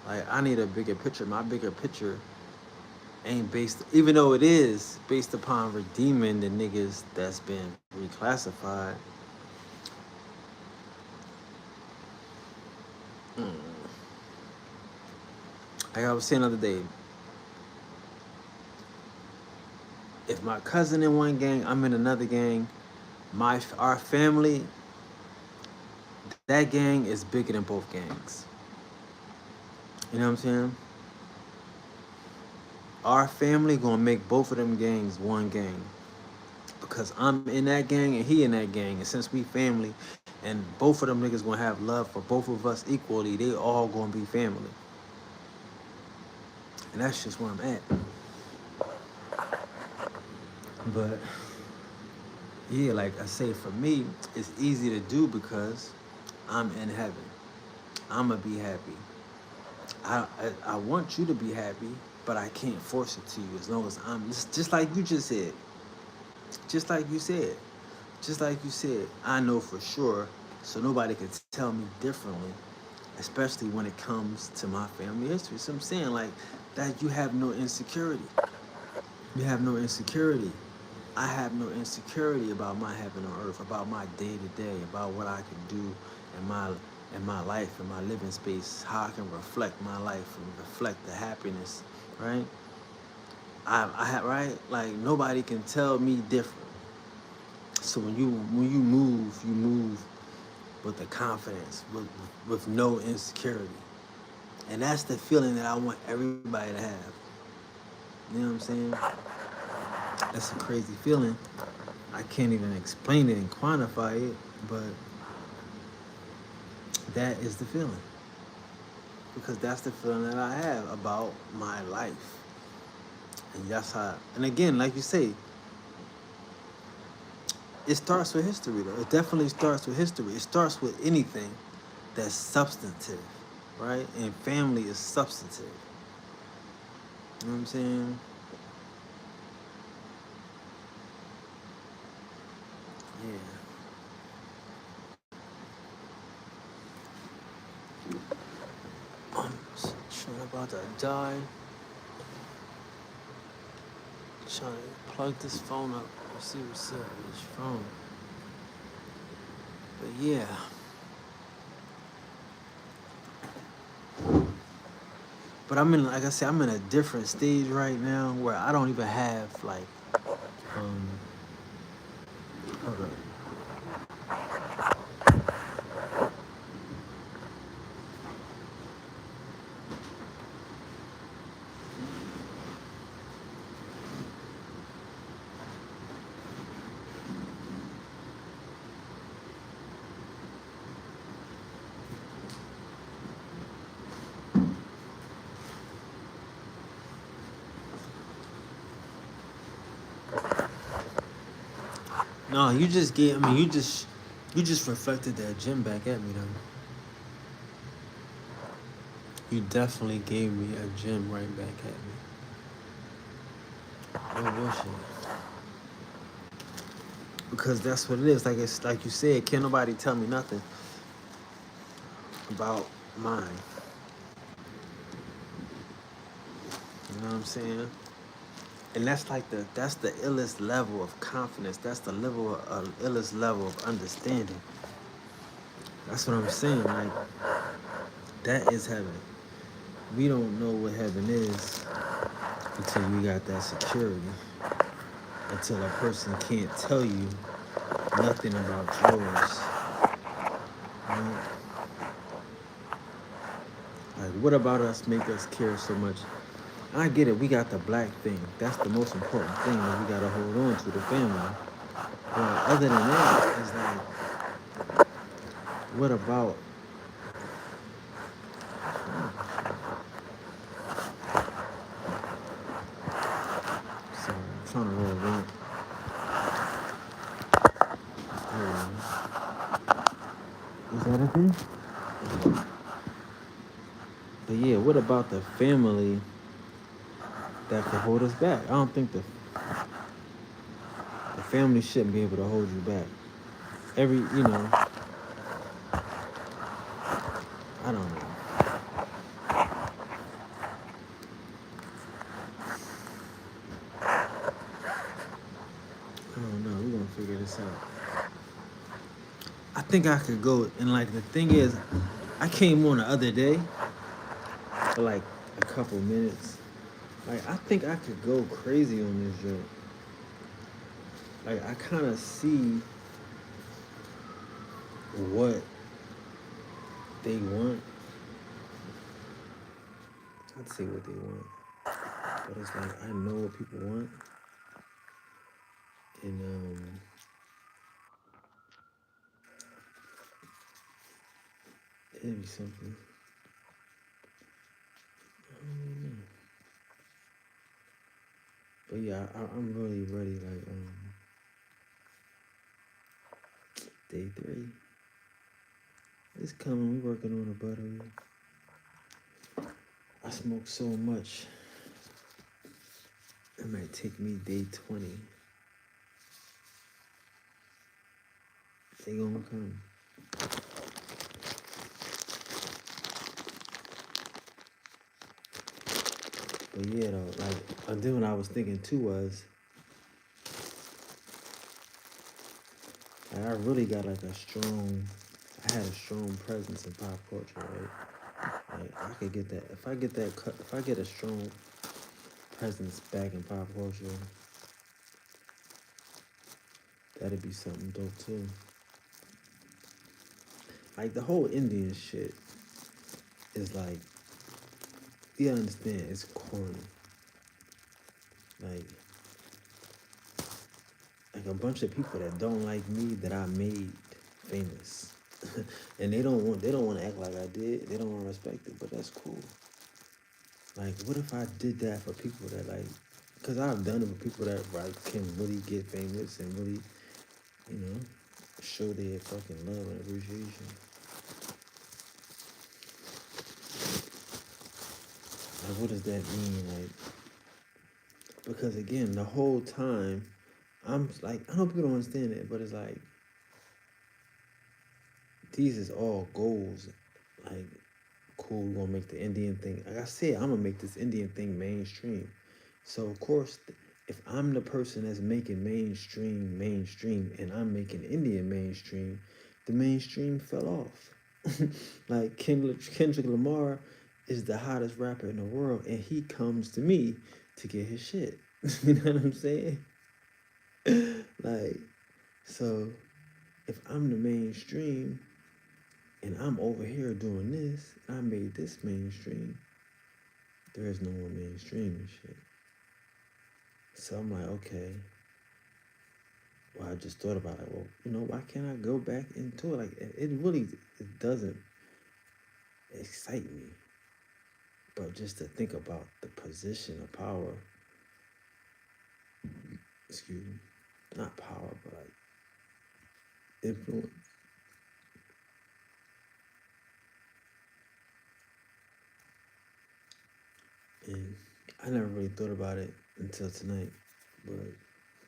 [SPEAKER 1] Like I need a bigger picture. My bigger picture ain't based, even though it is based upon redeeming the niggas that's been reclassified. Like I was saying the other day, if my cousin in one gang, I'm in another gang. Our family, that gang is bigger than both gangs. You know what I'm saying? Our family gonna make both of them gangs one gang. Because I'm in that gang and he in that gang. And since we family and both of them niggas gonna have love for both of us equally, they all gonna be family. And that's just where I'm at. But yeah, like I say, for me, it's easy to do because I'm in heaven. I'ma be happy. I want you to be happy, but I can't force it to you as long as I'm just like you just said. Just like you said. Just like you said, I know for sure, so nobody can tell me differently, especially when it comes to my family history. So I'm saying like that you have no insecurity. You have no insecurity. I have no insecurity about my heaven on earth, about my day to day, about what I can do in my life, in my living space, how I can reflect my life and reflect the happiness, right? I have right like nobody can tell me different. So you move with the confidence, with no insecurity, and that's the feeling that I want everybody to have. You know what I'm saying? That's a crazy feeling. I can't even explain it and quantify it, but that is the feeling because that's the feeling that I have about my life, and that's how. And again, like you say, it starts with history though. It definitely starts with history. It starts with anything that's substantive, right? And family is substantive. You know what I'm saying? Yeah. I'm trying about to die. Trying to plug this phone up and see what's up with this phone. But yeah. But I'm in, like I said, I'm in a different stage right now where I don't even have like, um, hold up. No, you just gave. I mean, you just reflected that gym back at me, though. You definitely gave me a gym right back at me. No bullshit. Because that's what it is. Like it's like you said, can't nobody tell me nothing about mine. You know what I'm saying? And that's the illest level of confidence. That's the level of illest level of understanding. That's what I'm saying. Like that is heaven. We don't know what heaven is until we got that security. Until a person can't tell you nothing about yours. Right? Like what about us make us care so much? I get it. We got the black thing. That's the most important thing that we gotta hold on to, the family. But other than that, it's like, what about? Sorry, I'm trying to roll rent. Is that a thing? But yeah, what about the family that could hold us back? I don't think the family shouldn't be able to hold you back. I don't know. I don't know. We're gonna figure this out. I think I could go, and like the thing is, I came on the other day for like a couple minutes. Like I think I could go crazy on this joint. Like I kind of see what they want. I'd say what they want, but it's like I know what people want, and it'd be something. I don't know. But yeah, I'm really ready. Like day 3. It's coming. We working on a buttery. I smoke so much. It might take me day 20. They gonna come. But yeah, though, like, and then what I was thinking too was, like, I really got like I had a strong presence in pop culture, right? Like, I could get that, if I get a strong presence back in pop culture, that'd be something dope too. Like, the whole Indian shit is like, you understand, it's corny. Like, a bunch of people that don't like me that I made famous. And they don't want to act like I did. They don't want to respect it, but that's cool. Like, what if I did that for people that like, because I've done it for people that like can really get famous and really, you know, show their fucking love and appreciation. Like, what does that mean? Like, because again, the whole time, I'm like, I know people don't understand it, but it's like, these is all goals. Like, cool, we're gonna make the Indian thing. Like I said, I'm gonna make this Indian thing mainstream. So of course, if I'm the person that's making mainstream, and I'm making Indian mainstream, the mainstream fell off. Like Kendrick Lamar is the hottest rapper in the world, and he comes to me to get his shit. You know what I'm saying? Like, so if I'm the mainstream and I'm over here doing this, and I made this mainstream, there is no more mainstream and shit. So I'm like, okay. Well, I just thought about it. Well, you know, why can't I go back into it? Like, it really, it doesn't excite me. But just to think about the position of power, excuse me, not power, but like influence. And I never really thought about it until tonight. But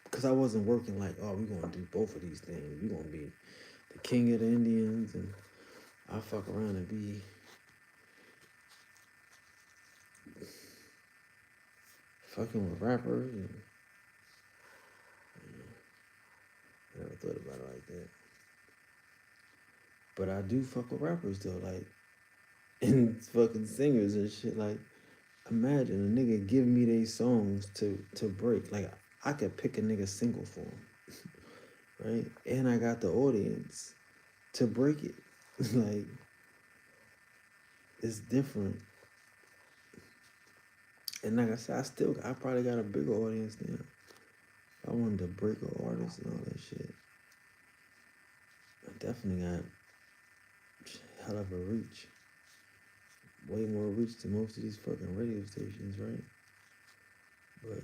[SPEAKER 1] because I wasn't working like, oh, we're going to do both of these things. We're going to be the king of the Indians, and I'll fuck around and be fucking with rappers. And I never thought about it like that. But I do fuck with rappers though, like, and fucking singers and shit. Like, imagine a nigga give me these songs to break. Like, I could pick a nigga single for him, right? And I got the audience to break it. Like, it's different. And like I said, I probably got a bigger audience now. I wanted to break an artist and all that shit. I definitely got hell of a reach. Way more reach than most of these fucking radio stations, right? But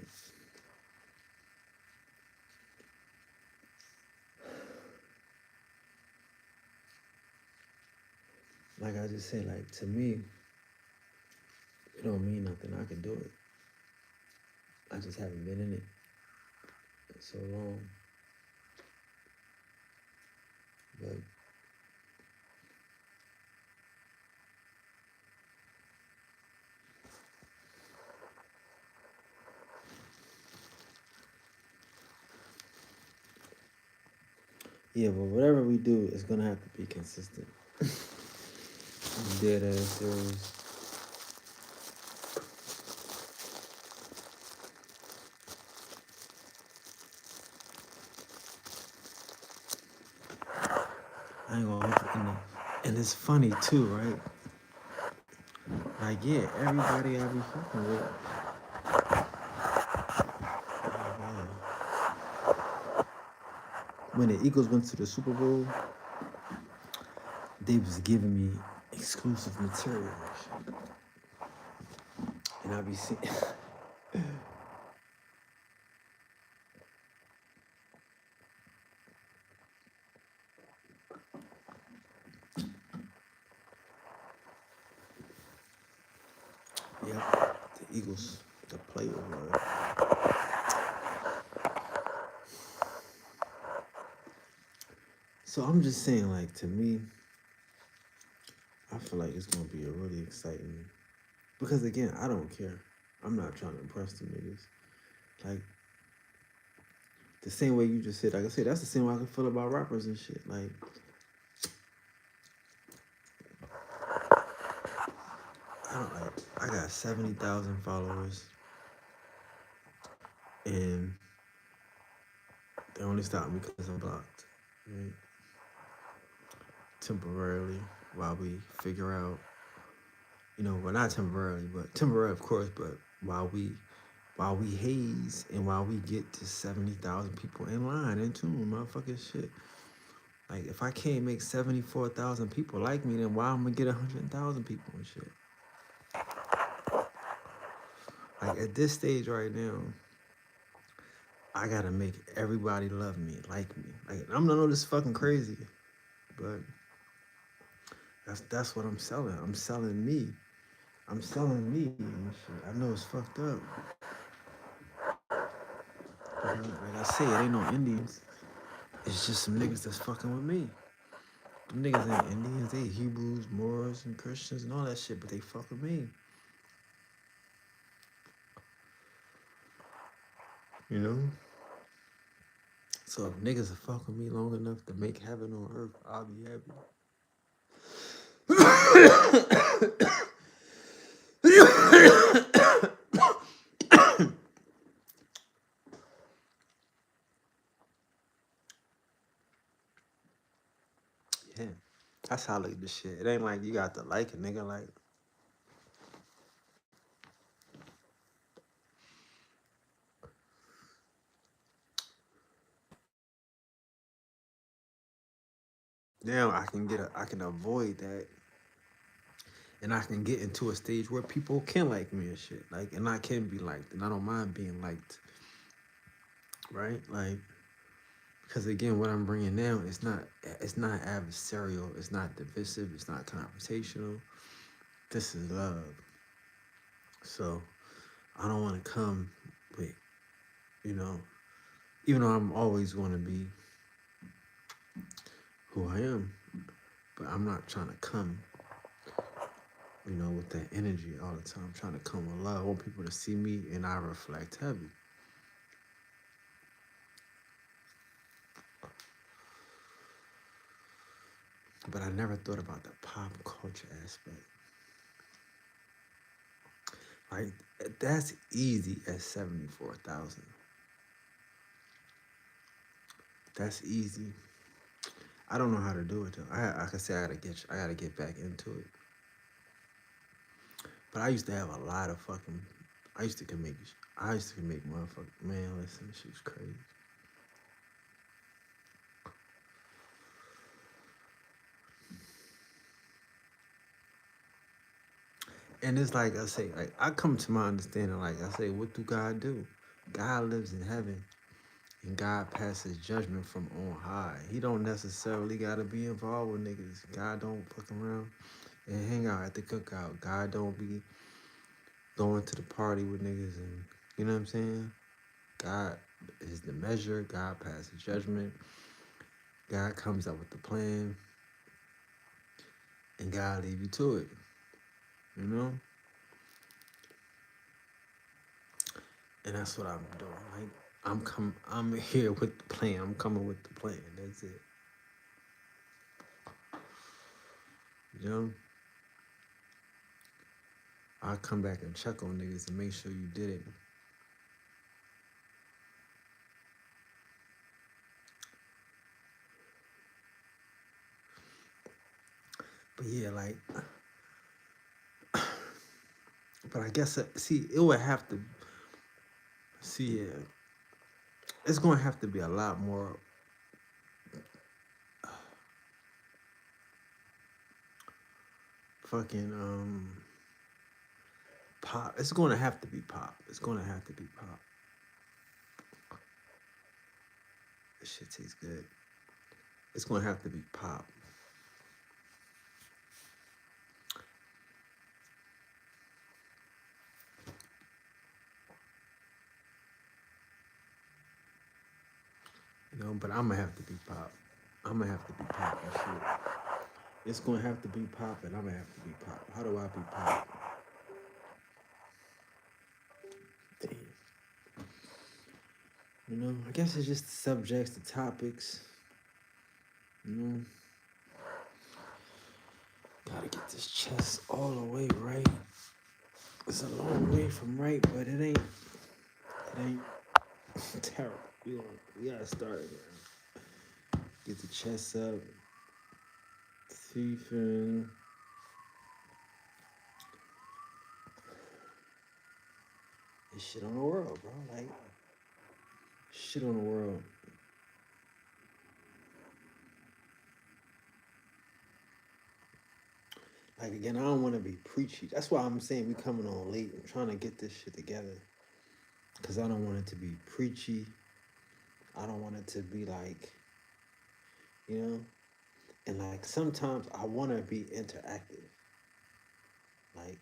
[SPEAKER 1] like I just said, like, to me, it don't mean nothing. I can do it. I just haven't been in it so long. But yeah, but whatever we do is gonna have to be consistent. I'm dead ass serious. I ain't gonna hold you. And it's funny too, right? Like, yeah, everybody I be fucking with. When the Eagles went to the Super Bowl, they was giving me exclusive material and shit. And I be seeing Yeah, the Eagles, the player were. So I'm just saying, like, to me, I feel like it's gonna be a really exciting because again, I don't care. I'm not trying to impress the niggas. Like the same way you just said, like I said, that's the same way I can feel about rappers and shit. Like I don't like I got 70,000 followers and they only stop me because I'm blocked. Right? Temporarily while we figure out, well not temporarily, but temporary of course, but while we haze and while we get to 70,000 people in line in tune, motherfucking shit. Like if I can't make 74,000 people like me, then why I'm gonna get 100,000 people and shit? Like at this stage right now, I gotta make everybody love me, like me. Like I'm not know this fucking crazy, but that's what I'm selling. I'm selling me. I'm selling me and shit. I know it's fucked up. Like I say, it ain't no Indians. It's just some niggas that's fucking with me. Them niggas ain't Indians. They Hebrews, Moors, and Christians and all that shit, but they fuck with me. You know? So if niggas will fuck with me long enough to make heaven on earth, I'll be happy. Yeah. That's how I look at this shit. It ain't like you got to like a nigga. Like, now I can avoid that and I can get into a stage where people can like me and shit. Like, and I can be liked and I don't mind being liked. Right? Like, because again, what I'm bringing now it's not adversarial, it's not divisive, it's not confrontational. This is love. So I don't want to come with, you know, even though I'm always going to be who I am, but I'm not trying to come, with that energy all the time. I'm trying to come with love. I want people to see me and I reflect heavy. But I never thought about the pop culture aspect. Like, that's easy at 74,000. That's easy. I don't know how to do it though. I can say I gotta get back into it. But I used to have a lot of fucking. I used to make motherfuckers. Man, listen, this shit's crazy. And it's like I say, like I come to my understanding. Like I say, what do God do? God lives in heaven, and God passes judgment from on high. He don't necessarily gotta be involved with niggas. God don't fuck around and hang out at the cookout. God don't be going to the party with niggas, and you know what I'm saying. God is the measure. God passes judgment. God comes up with the plan, and God leave you to it. You know, and that's what I'm doing. Like I'm here with the plan. I'm coming with the plan. That's it. You know, I'll come back and check on niggas and make sure you did it. But yeah, like, but I guess see, it would have to see. Yeah, it's going to have to be a lot more fucking pop. It's going to have to be pop. It's going to have to be pop. This shit tastes good. It's going to have to be pop. But I'm gonna have to be pop. I'm gonna have to be pop and shit. It's gonna have to be pop, and I'm gonna have to be pop. How do I be pop? Damn. You know, I guess it's just the subjects, the topics. You know, gotta get this chest all the way right. It's a long way from right, but it ain't terrible. We gotta start here. Get the chest up, teeth in. This shit on the world, bro. Like, shit on the world. Like, again, I don't want to be preachy. That's why I'm saying we coming on late. I'm trying to get this shit together. Because I don't want it to be preachy. I don't want it to be like, you know? And like, sometimes I want to be interactive. Like,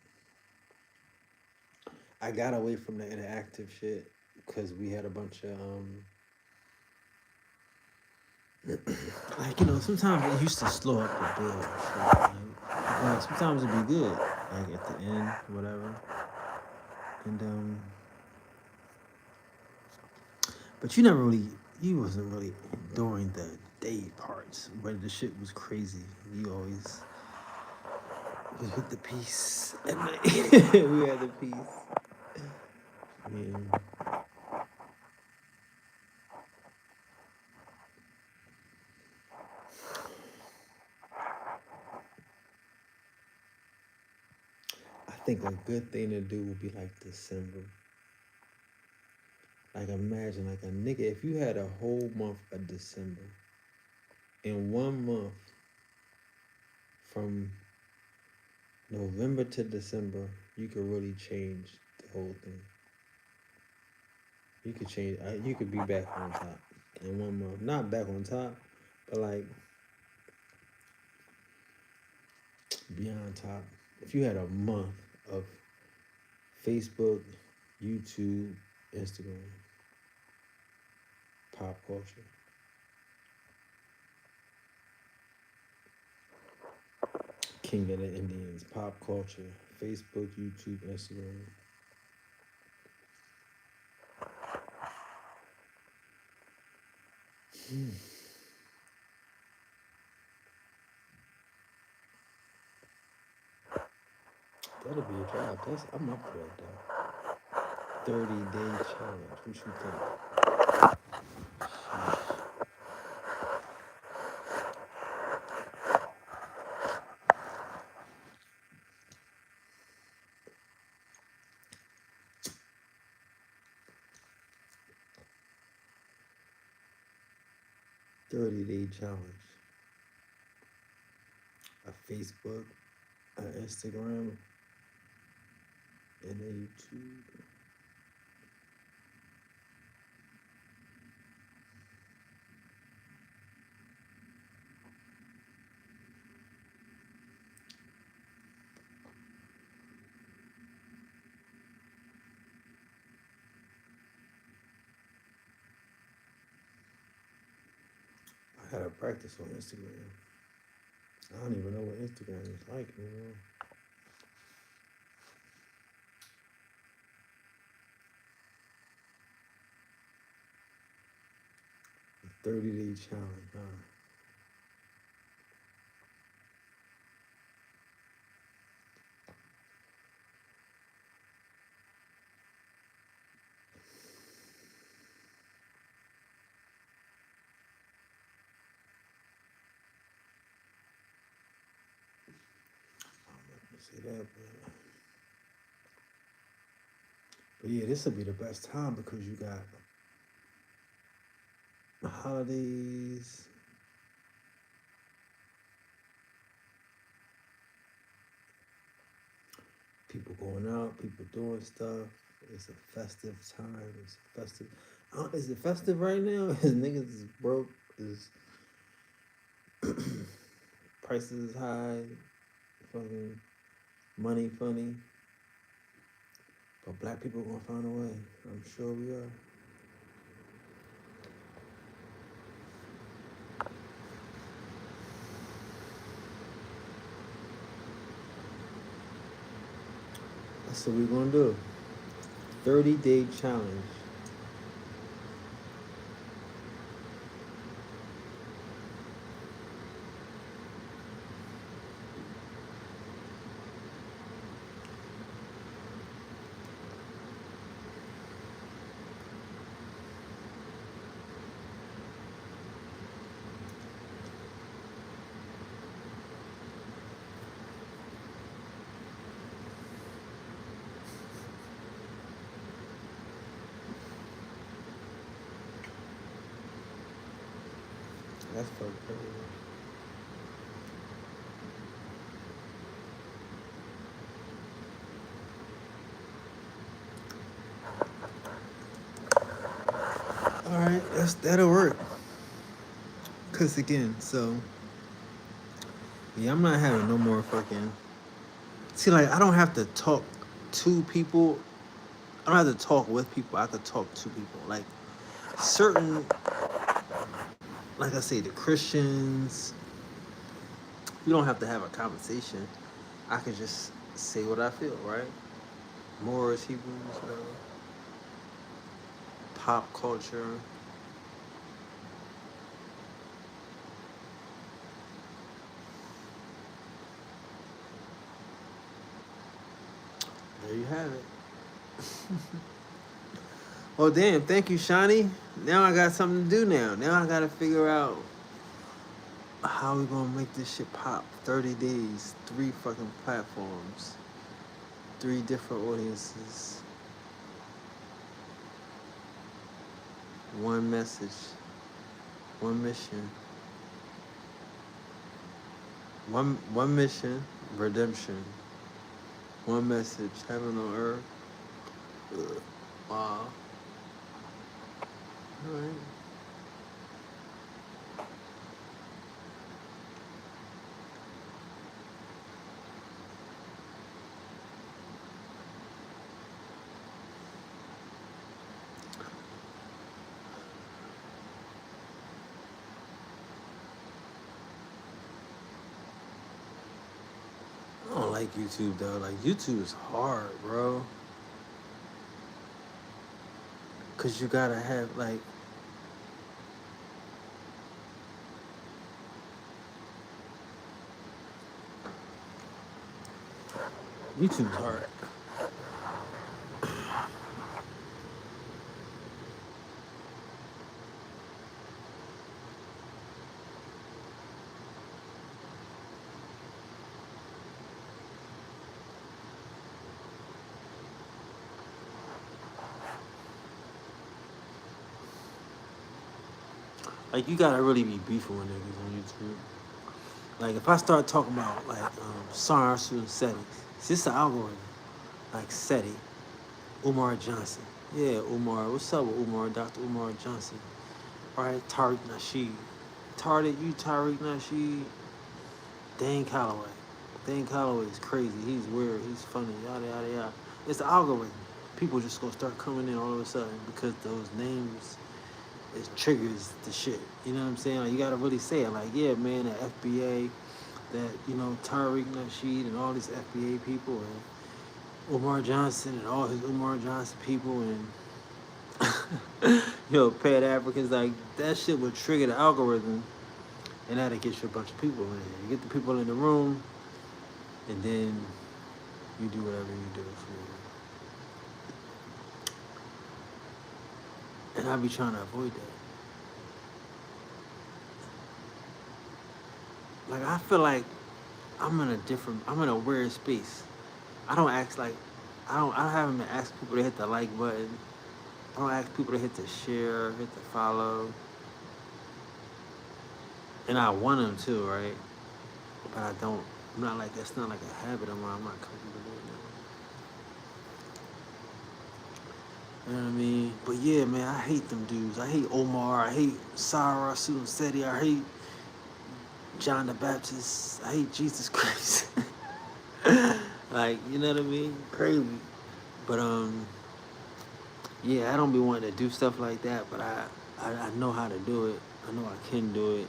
[SPEAKER 1] I got away from the interactive shit because we had a bunch of, like, you know, sometimes it used to slow up the build. Like, sometimes it'd be good, like at the end, whatever. And but you wasn't really during the day parts where the shit was crazy. You always was with the peace at night. We had the peace. Yeah. I think a good thing to do would be like December. Like, imagine, like, a nigga, if you had a whole month of December, in 1 month, from November to December, you could really change the whole thing. You could change, you could be back on top in 1 month. Not back on top, but like, be on top. If you had a month of Facebook, YouTube, Instagram, pop culture, King of the Indians, pop culture, Facebook, YouTube, Instagram. That'll be a job. I'm up for that though. 30-day challenge. What you think? 30-day challenge. A Facebook, an Instagram, and a YouTube. I gotta practice on Instagram. I don't even know what Instagram is like anymore. A 30-day challenge, huh? I'm not gonna say that, but yeah, this will be the best time because you got the holidays. People going out, people doing stuff. It's a festive time. It's a festive. Is it festive right now? Is niggas is broke? Is prices is high? Fucking money funny. But black people gonna find a way. I'm sure we are. That's what we're gonna do. 30-day challenge. That's fucked up. All right, that'll work. Cause again, so yeah, I'm not having no more fucking. See, like I don't have to talk to people. I don't have to talk with people. I could talk to people. Like certain, like I say, the Christians. We don't have to have a conversation. I can just say what I feel, right? Moors, Hebrews, pop culture. There you have it. Well, damn, thank you, Shawnee. Now I got something to do now. Now I gotta figure out how we gonna make this shit pop. 30 days, 3 fucking platforms, 3 different audiences, 1 message, 1 mission. One mission, redemption. 1 message, heaven on earth. Ugh. Wow. All right. I don't like YouTube though. Like YouTube is hard, bro. Cause you gotta have like YouTube's hard. Like you gotta really be beefing with niggas on YouTube. Like if I start talking about like SARS and SETI, it's just the algorithm. Like SETI, Umar Johnson. Yeah, Umar. What's up with Umar? Dr. Umar Johnson. All right, Tariq Nasheed. Tariq Nasheed. Dane Calloway. Dane Calloway is crazy. He's weird. He's funny. Yada yada yada. It's the algorithm. People just gonna start coming in all of a sudden because those names it triggers the shit. You know what I'm saying? Like you gotta really say it. Like, yeah, man, the FBA, that Tariq Nasheed and all these FBA people and Umar Johnson and all his Umar Johnson people and Pat Africans, like that shit would trigger the algorithm and that'll get you a bunch of people in. You get the people in the room and then you do whatever you do for and I be trying to avoid that. Like I feel like I'm in a weird space. I don't ask like I haven't been asking people to hit the like button. I don't ask people to hit the share, hit the follow. And I want them to, right? But I don't. I'm not like that's not like a habit of mine. I'm not comfortable doing that. You know what I mean? But yeah, man, I hate them dudes. I hate Omar. I hate Sarah Susan Seti. I hate John the Baptist. I hate Jesus Christ. Like, you know what I mean? Crazy. But yeah, I don't be wanting to do stuff like that, but I know how to do it. I know I can do it.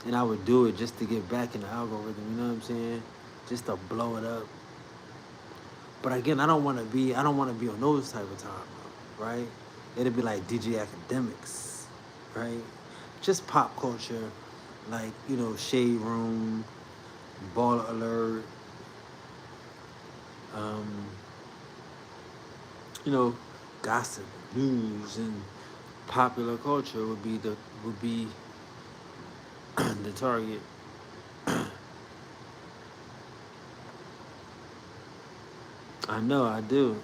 [SPEAKER 1] And I would do it just to get back in the algorithm, you know what I'm saying? Just to blow it up. But again, I don't want to be on those type of time, right? It'd be like DJ Academics, right? Just pop culture, like, Shade Room, Baller Alert, um, you know, gossip, news, and popular culture would be the target. I know I do.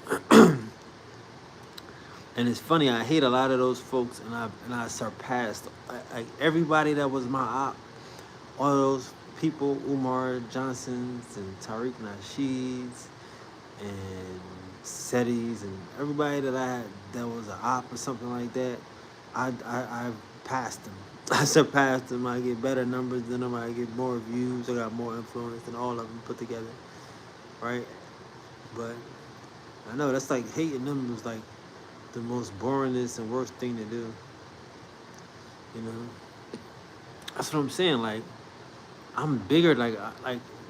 [SPEAKER 1] And it's funny, I hate a lot of those folks, and I surpassed everybody that was my op. All those people, Umar Johnsons and Tariq Nasheeds and Settys and everybody that I had that was an op or something like that, I passed them. I surpassed them. I get better numbers than them. I get more views. I got more influence than all of them put together, right? But I know that's like hating them was like the most boringest and worst thing to do. You know, that's what I'm saying. Like I'm bigger. Like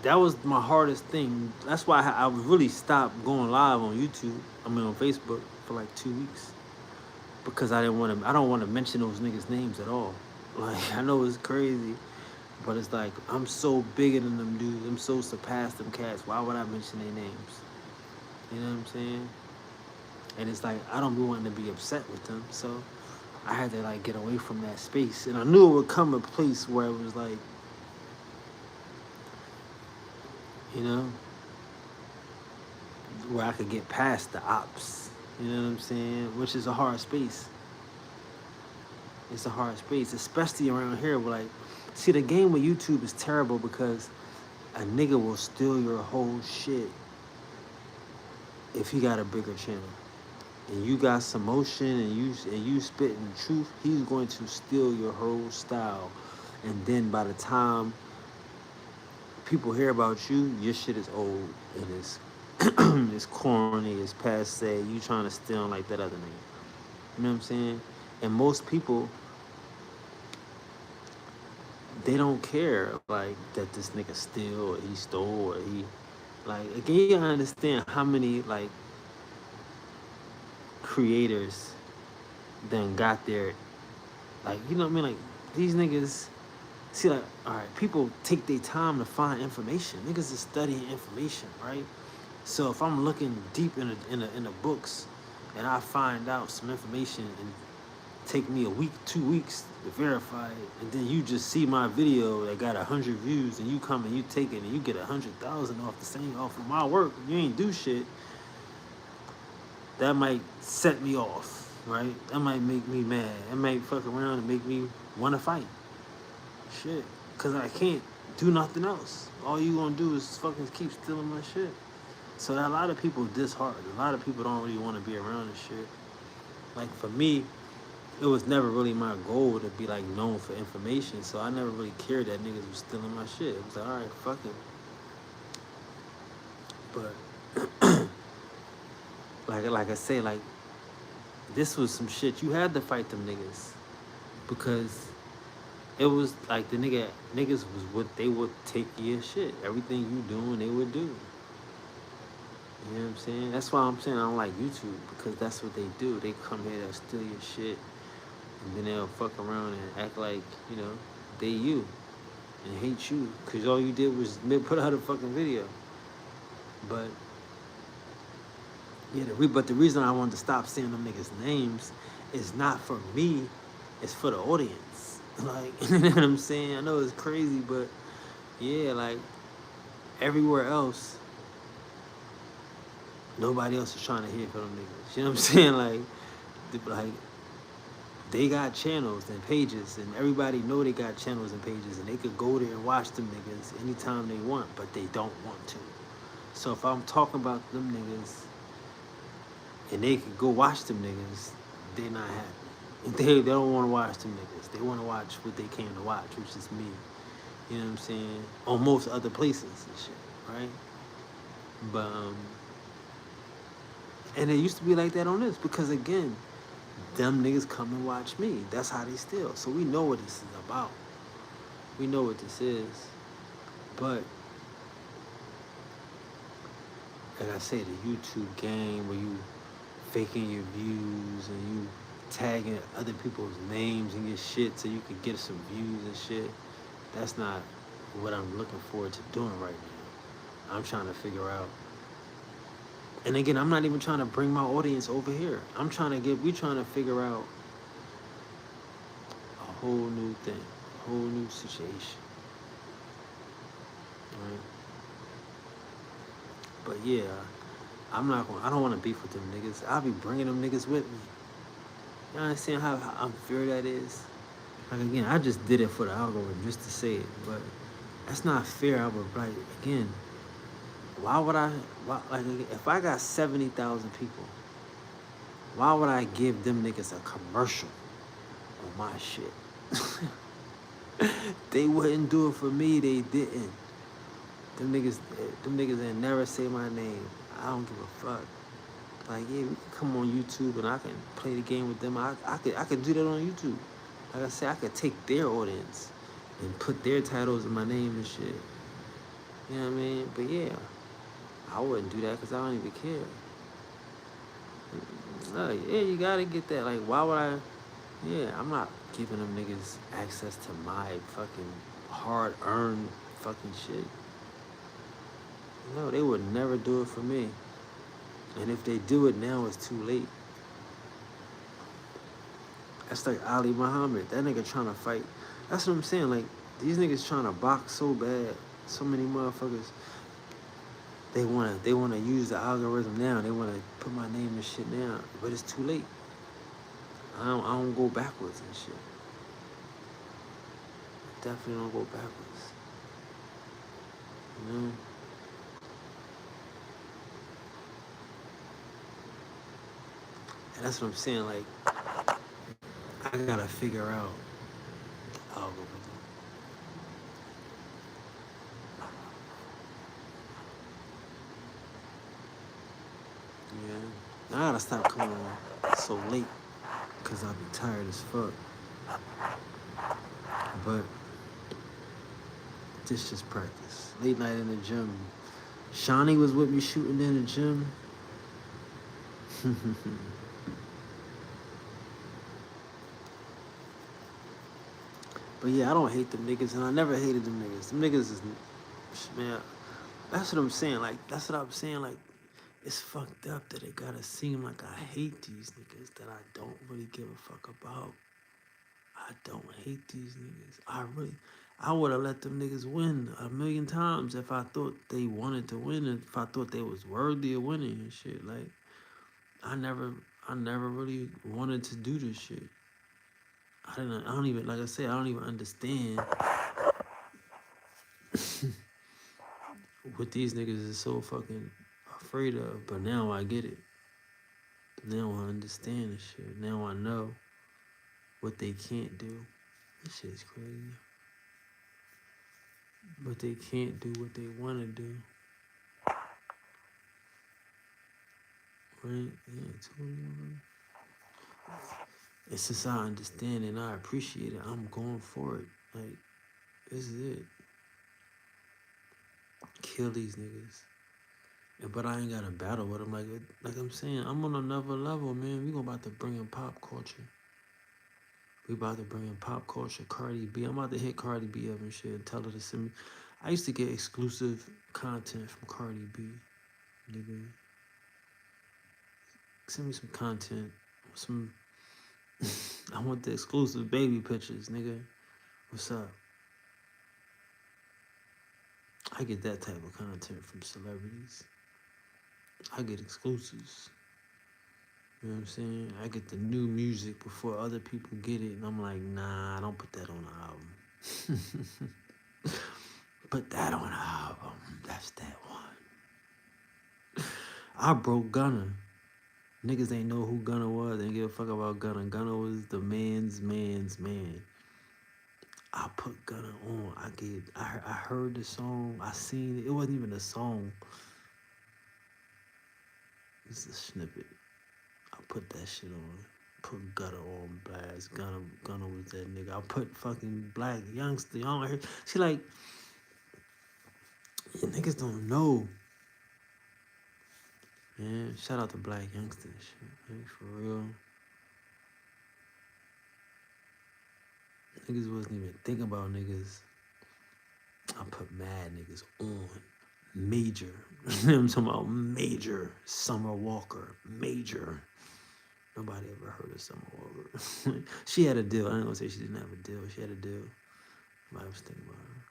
[SPEAKER 1] that was my hardest thing. That's why I really stopped going live on YouTube. I mean on Facebook for like 2 weeks because I didn't want to. I don't want to mention those niggas' names at all. Like I know it's crazy, but it's like I'm so bigger than them dudes. I'm so surpassed them cats. Why would I mention their names? You know what I'm saying? And it's like I don't be wanting to be upset with them, so I had to like get away from that space. And I knew it would come a place where it was like, you know, where I could get past the ops. You know what I'm saying? Which is a hard space. It's a hard space, especially around here. Where like, see, the game with YouTube is terrible because a nigga will steal your whole shit if he got a bigger channel. And you got some motion and you spitting truth, he's going to steal your whole style. And then by the time people hear about you, your shit is old and it's it's corny, it's passe. You trying to steal like that other nigga. You know what I'm saying? And most people, they don't care like that this nigga steal or he stole or he like again you gotta understand how many like creators then got there. Like, you know what I mean? Like, these niggas, see, like, all right, people take their time to find information. Niggas is studying information, right? So if I'm looking deep in the books and I find out some information and take me a week, 2 weeks to verify it, and then you just see my video that got 100 views and you come and you take it and you get 100,000 off of my work, you ain't do shit, that might set me off, right? That might make me mad. That might fuck around and make me want to fight. Shit. Because I can't do nothing else. All you gonna do is fucking keep stealing my shit. So a lot of people disheartened. A lot of people don't really want to be around this shit. Like for me, it was never really my goal to be like known for information. So I never really cared that niggas was stealing my shit. It was like, all right, fuck it. But like I say, like this was some shit you had to fight them niggas because it was like the niggas was what they would take your shit. Everything you doing, they would do. You know what I'm saying? That's why I'm saying I don't like YouTube because that's what they do. They come here to steal your shit and then they'll fuck around and act like, you know, they you and hate you because all you did was put out a fucking video. But yeah, but the reason I wanted to stop saying them niggas' names is not for me, it's for the audience. Like, you know what I'm saying? I know it's crazy, but yeah, like everywhere else, nobody else is trying to hear from them niggas. You know what I'm saying? Like they got channels and pages, and everybody know they got channels and pages, and they could go there and watch them niggas anytime they want, but they don't want to. So if I'm talking about them niggas, and they could go watch them niggas, they not happy. They don't want to watch them niggas. They want to watch what they came to watch, which is me. You know what I'm saying? On most other places and shit, right? But and it used to be like that on this because again, them niggas come and watch me. That's how they steal. So we know what this is about. We know what this is. But like I say, the YouTube game where you faking your views and you tagging other people's names in your shit so you can get some views and shit. That's not what I'm looking forward to doing right now. I'm trying to figure out. And again, I'm not even trying to bring my audience over here. We trying to figure out a whole new thing, a whole new situation. Right? But yeah, I don't want to beef with them niggas. I'll be bringing them niggas with me. You understand how unfair that is? Like again, I just did it for the algorithm just to say it, but that's not fair. I would like again. Why would I? Why, like if I got 70,000 people, why would I give them niggas a commercial on my shit? They wouldn't do it for me. They didn't. Them niggas ain't never say my name. I don't give a fuck. Like yeah, we can come on YouTube and I can play the game with them. I could do that on YouTube. Like I said, I could take their audience and put their titles in my name and shit. You know what I mean? But yeah, I wouldn't do that because I don't even care. No, yeah, you gotta get that. Like, why would I? Yeah, I'm not giving them niggas access to my fucking hard-earned fucking shit. No, they would never do it for me. And if they do it now, it's too late. That's like Ali Muhammad. That nigga trying to fight. That's what I'm saying. Like, these niggas trying to box so bad. So many motherfuckers. They wanna use the algorithm now. They wanna put my name and shit now. But it's too late. I don't go backwards and shit. Definitely don't go backwards. You know? And that's what I'm saying. Like, I gotta figure out the algorithm. Yeah. I gotta stop coming on so late because I'll be tired as fuck. But this just practice. Late night in the gym. Shawnee was with me shooting in the gym. But yeah, I don't hate them niggas, and I never hated them niggas. Them niggas is, man, that's what I'm saying. Like, that's what I'm saying. Like, it's fucked up that it gotta seem like I hate these niggas that I don't really give a fuck about. I don't hate these niggas. I would have let them niggas win a million times if I thought they wanted to win, and if I thought they was worthy of winning and shit. Like, I never, I never really wanted to do this shit. I don't even, like I said, I don't even understand what these niggas is so fucking afraid of. But now I get it. Now I understand this shit. Now I know what they can't do. This shit's crazy. But they can't do what they want to do. Right? Yeah, totally. And since I understand and I appreciate it, I'm going for it. Like, this is it. Kill these niggas. But I ain't got to battle with them. Like I'm saying, I'm on another level, man. We gonna about to bring in pop culture. We about to bring in pop culture. Cardi B. I'm about to hit Cardi B up and shit and tell her to send me. I used to get exclusive content from Cardi B. Nigga. Send me some content. Some. I want the exclusive baby pictures, nigga. What's up? I get that type of content from celebrities. I get exclusives. You know what I'm saying? I get the new music before other people get it, and I'm like, nah, don't put that on the album. Put that on the album. That's that one. I broke Gunna. Niggas ain't know who Gunna was. They didn't give a fuck about Gunna. Gunna was the man's man. I put Gunna on. I heard the song. I seen it. It wasn't even a song. It's a snippet. I put that shit on. Put Gunna on blast. Gunna was that nigga. I put fucking Black Youngster on her. She like, you niggas don't know Man, shout out to Black Youngster and shit. Like, for real. Niggas wasn't even thinking about niggas. I put mad niggas on. Major. I'm talking about Major. Summer Walker. Major. Nobody ever heard of Summer Walker. She had a deal. I ain't gonna say she didn't have a deal. She had a deal. Nobody was thinking about her.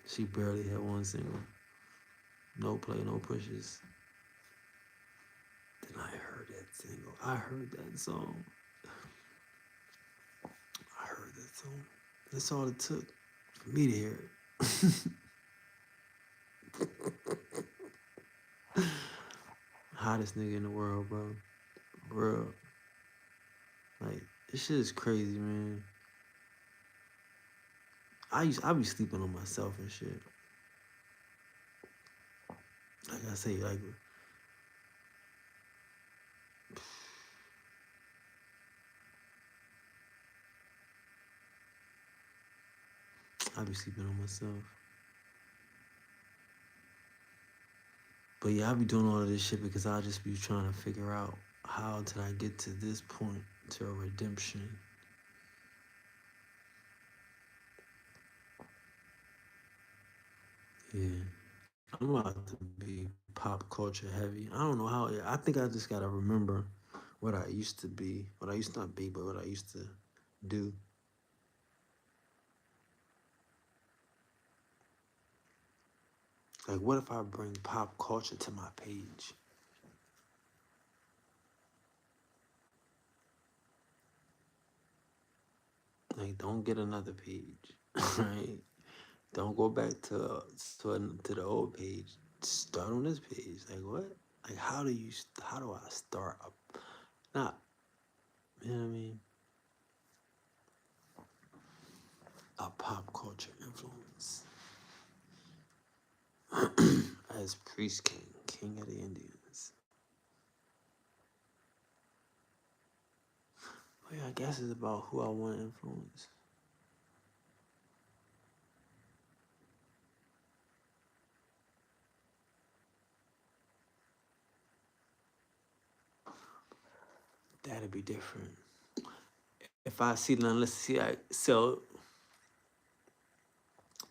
[SPEAKER 1] She barely had one single. No play, no pushes. Then I heard that single. I heard that song. I heard that song. That's all it took for me to hear it. Hottest nigga in the world, bro. Bro. Like, this shit is crazy, man. I be sleeping on myself and shit. Like I say, like, I be sleeping on myself. But yeah, I be doing all of this shit because I just be trying to figure out how did I get to this point, to a redemption. Yeah. I'm about to be pop culture heavy. I don't know how. I think I just gotta remember what I used to be, what I used to not be, but what I used to do. Like, what if I bring pop culture to my page? Like, don't get another page, right? Don't go back to the old page. Start on this page. Like, what? Like, how do I start up? Not, you know what I mean? A pop culture influence. As Priest King, King of the Indians. Well, yeah, I guess it's about who I want to influence. That'd be different. If I see, now let's see, so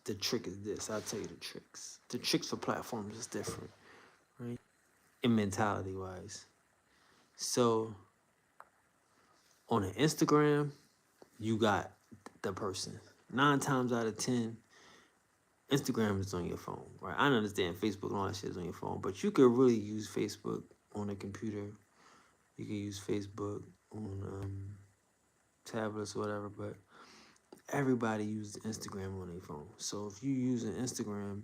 [SPEAKER 1] the trick is this. I'll tell you the tricks. The tricks for platforms is different, right? In mentality wise. So on an Instagram, you got the person. 9 times out of 10, Instagram is on your phone, right? I understand Facebook and all that shit is on your phone, but you could really use Facebook on a computer. You can use Facebook on tablets or whatever, but everybody uses Instagram on their phone. So if you use an Instagram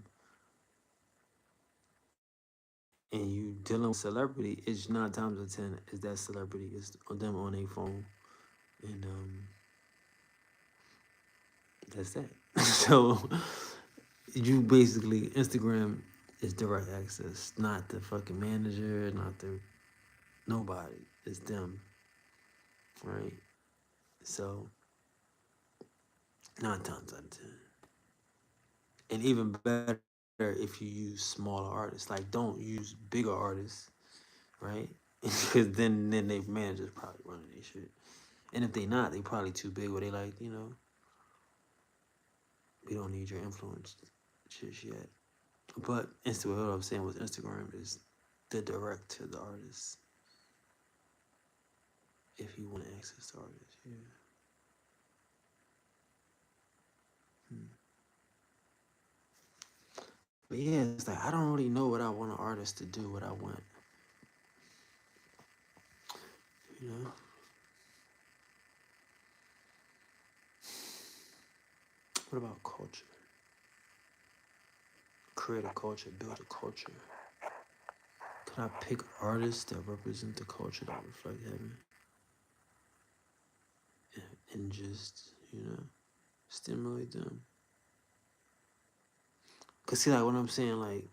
[SPEAKER 1] and you dealing with celebrity, it's 9 times out of 10 is that celebrity is them on their phone, and that's that. So you basically Instagram is direct access, not the fucking manager, not the nobody. It's them, right? So 9 times out of 10, and even better if you use smaller artists. Like, don't use bigger artists, right? Because then they managers probably running their shit. And if they not, they probably too big where they like, we don't need your influence just yet. But Instagram, what I'm saying with Instagram is the direct to the artist. If you want to access the artist, yeah. But yeah, it's like I don't really know what I want an artist to do, what I want. You know? What about culture? Create a culture, build a culture. Can I pick artists that represent the culture that reflect heaven? And just, stimulate them? Cause see, like what I'm saying, like,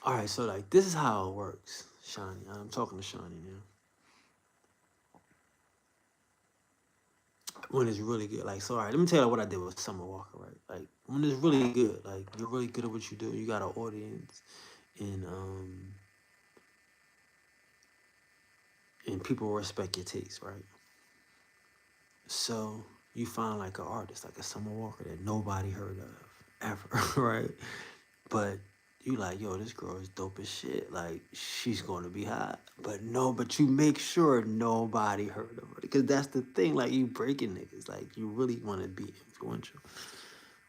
[SPEAKER 1] all right, so like this is how it works, Shawnee. I'm talking to Shawnee now. when it's really good. Like, so all right, let me tell you what I did with Summer Walker, right? Like when it's really good, like you're really good at what you do, you got an audience, and people respect your taste, right? So you find like an artist, like a Summer Walker that nobody heard of ever, right? But you like, yo, this girl is dope as shit. Like, she's gonna be hot. But you make sure nobody heard of her. Because that's the thing, like you breaking niggas. Like you really wanna be influential.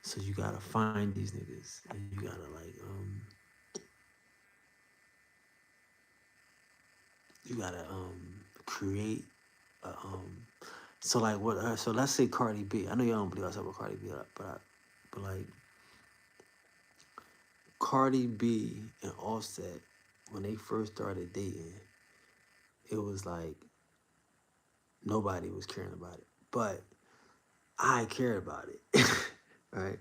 [SPEAKER 1] So you gotta find these niggas and you gotta like you gotta create a, so like what so let's say Cardi B. I know y'all don't believe I said about Cardi B, but like Cardi B and Offset, when they first started dating, it was like nobody was caring about it. But I cared about it. Right?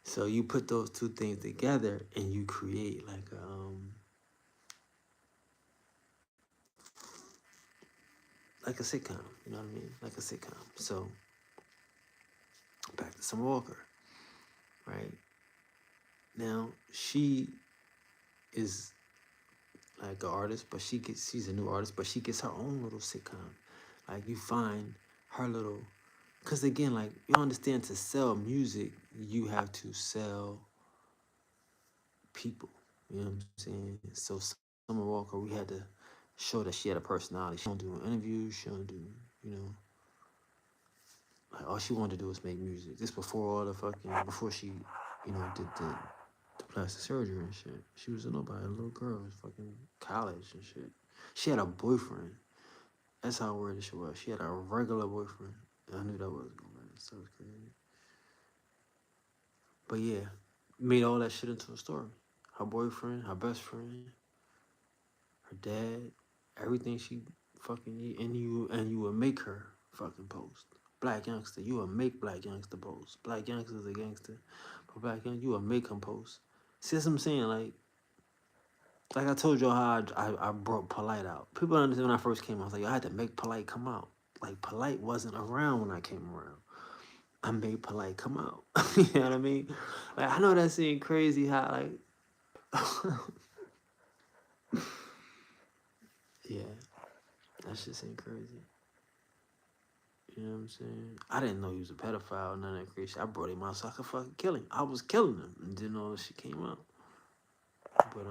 [SPEAKER 1] So you put those two things together and you create like a sitcom, you know what I mean? Like a sitcom. So back to Summer Walker, right? Now she is like an artist, but she's a new artist, but she gets her own little sitcom. Like you find her little, because again, like you understand, to sell music, you have to sell people. You know what I'm saying? So Summer Walker, we had to show that she had a personality. She don't do interviews. She don't do, you know, like all she wanted to do was make music. This before all the fucking, before she, you know, did the plastic surgery and shit. She was a nobody, a little girl, fucking college and shit. She had a boyfriend. That's how weird this shit was. She had a regular boyfriend. I knew that was gonna happen. So it was crazy. But yeah, made all that shit into a story. Her boyfriend, her best friend, her dad, everything she fucking need, and you would make her fucking post. Black youngster, you would make black youngster post. Black youngster's a gangster, but black youngster, you would make him post. See what I'm saying? Like I told y'all how I brought Polite out. People don't understand when I first came, I was like, I had to make Polite come out. Like Polite wasn't around when I came around. I made Polite come out. You know what I mean? Like I know that seemed crazy how like yeah, that shit seemed crazy. You know what I'm saying? I didn't know he was a pedophile or none of that crazy shit. I brought him out so I could fucking kill him. I was killing him and didn't know that shit came out. But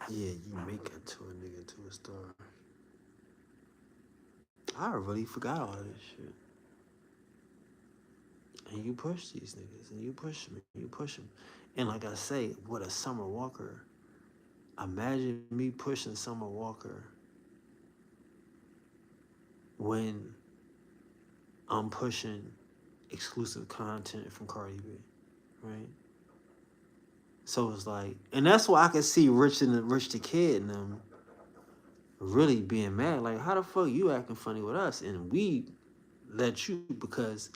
[SPEAKER 1] yeah, you make it to a nigga to a star. I really forgot all of this shit. And you push these niggas and you push them and you push them. And like I say, with a Summer Walker, imagine me pushing Summer Walker when I'm pushing exclusive content from Cardi B, right? So it's like, and that's why I can see Rich the Kid and them really being mad. Like, how the fuck you acting funny with us and we let you, because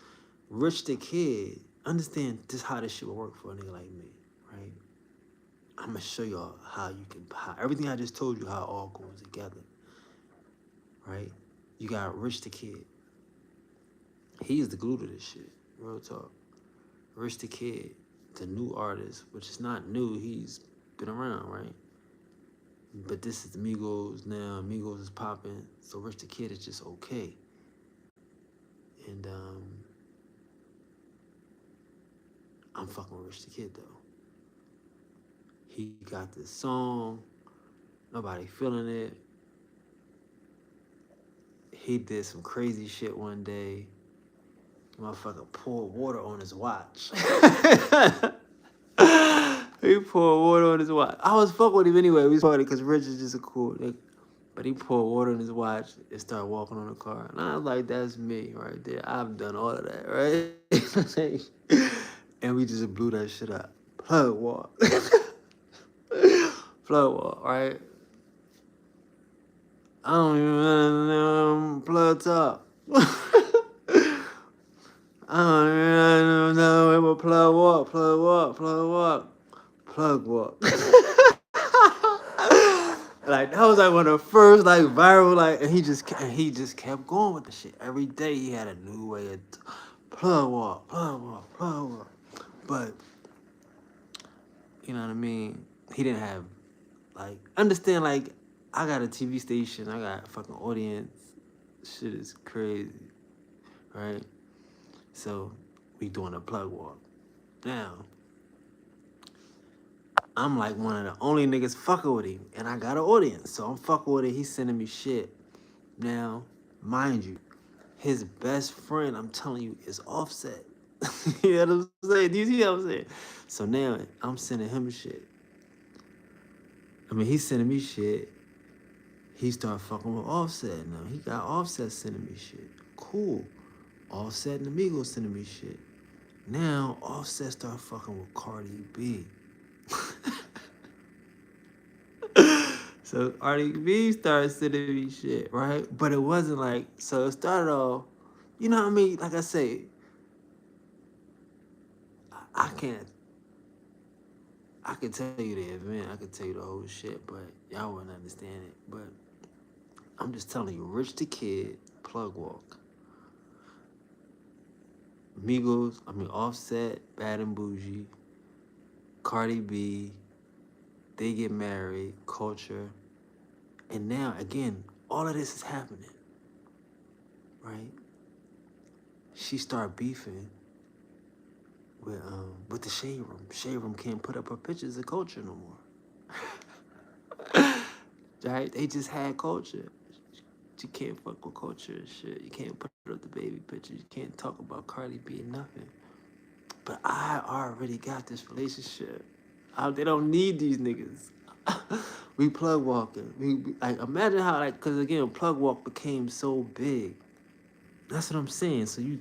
[SPEAKER 1] Rich the Kid understand this how this shit will work for a nigga like me, right? I'm gonna show y'all how you can, how everything I just told you, how it all goes together, right? You got Rich the Kid. He's the glue to this shit. Real talk. Rich the Kid, the new artist, which is not new. He's been around, right? But this is the Migos now. Migos is popping. So Rich the Kid is just okay. And I'm fucking with Rich the Kid though. He got this song. Nobody feeling it. He did some crazy shit one day. Motherfucker poured water on his watch. He poured water on his watch. I was fucking with him anyway. We started because Rich is just a cool nigga. But he poured water on his watch and started walking on the car. And I was like, that's me right there. I've done all of that, right? And we just blew that shit up. Plug walk. Plug walk, right? I don't even know plug talk. I don't even know plug walk, plug walk, plug walk. plug walk. Like that was like one of the first like viral like, and he just kept going with the shit. Every day he had a new way of plug walk, plug walk, plug walk. But you know what I mean? He didn't have like understand like I got a TV station, I got a fucking audience. Shit is crazy, right? So we doing a plug walk. Now I'm like one of the only niggas fucking with him, and I got an audience, so I'm fucking with it. He's sending me shit. Now, mind you, his best friend, I'm telling you, is Offset. You know what I'm saying? Do you see what I'm saying? So now I'm sending him shit. I mean, he's sending me shit. He started fucking with Offset now. He got Offset sending me shit. Cool. Offset and Amigo sending me shit. Now Offset started fucking with Cardi B. So Cardi B started sending me shit, right? But it wasn't like, so it started off, you know what I mean? Like I say, I can't, I could tell you the event, I could tell you the whole shit, but y'all wouldn't understand it. But I'm just telling you, Rich the Kid, plug walk. Migos, Offset, Bad and Bougie, Cardi B, they get married, Culture. And now, again, all of this is happening, right? She started beefing with the Shade Room. Shade Room can't put up her pictures of Culture no more. Right? They just had Culture. You can't fuck with Culture and shit. You can't put up the baby pictures. You can't talk about Cardi B and nothing. But I already got this relationship. They don't need these niggas. We plug walking. We like imagine how like because again plug walk became so big. That's what I'm saying. So you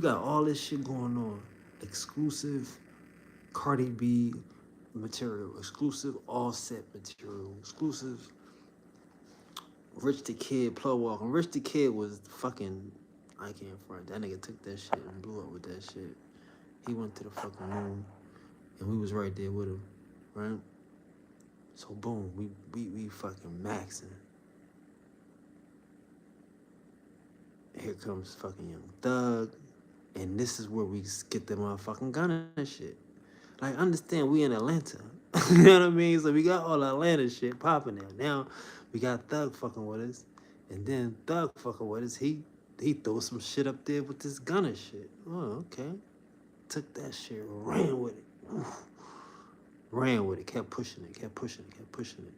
[SPEAKER 1] got all this shit going on. Exclusive Cardi B material, exclusive Offset material, exclusive Rich the Kid plug walking. Rich the Kid was fucking I can't front. That nigga took that shit and blew up with that shit. He went to the fucking moon and we was right there with him, right? So boom, we fucking maxing. Here comes fucking Young Thug, and this is where we get the motherfucking gun and shit. Like, understand, we in Atlanta. You know what I mean? So we got all the Atlanta shit popping there. Now, we got Thug fucking with us, and then Thug fucking with us. He throw some shit up there with this gun and shit. Oh, okay. Took that shit, ran with it. Oof. Ran with it, kept pushing it, kept pushing it, kept pushing it.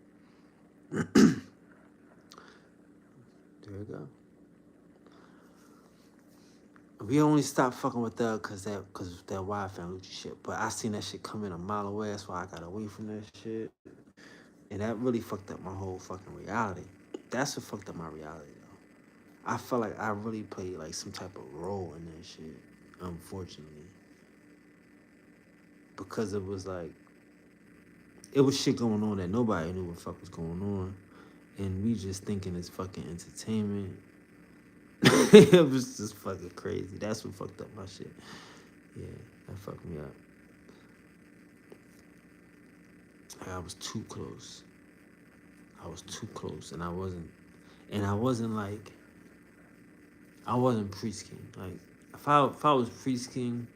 [SPEAKER 1] There we go. We only stopped fucking with Thug cause that Wild Family shit. But I seen that shit coming a mile away. That's why I got away from that shit. And that really fucked up my whole fucking reality. That's what fucked up my reality though. I felt like I really played like some type of role in that shit, unfortunately. Because it was like it was shit going on that nobody knew what the fuck was going on. And we just thinking it's fucking entertainment. It was just fucking crazy. That's what fucked up my shit. Yeah, that fucked me up. I was too close. I was too close, and I wasn't like, I wasn't Priestking. Like, if I was Priestking,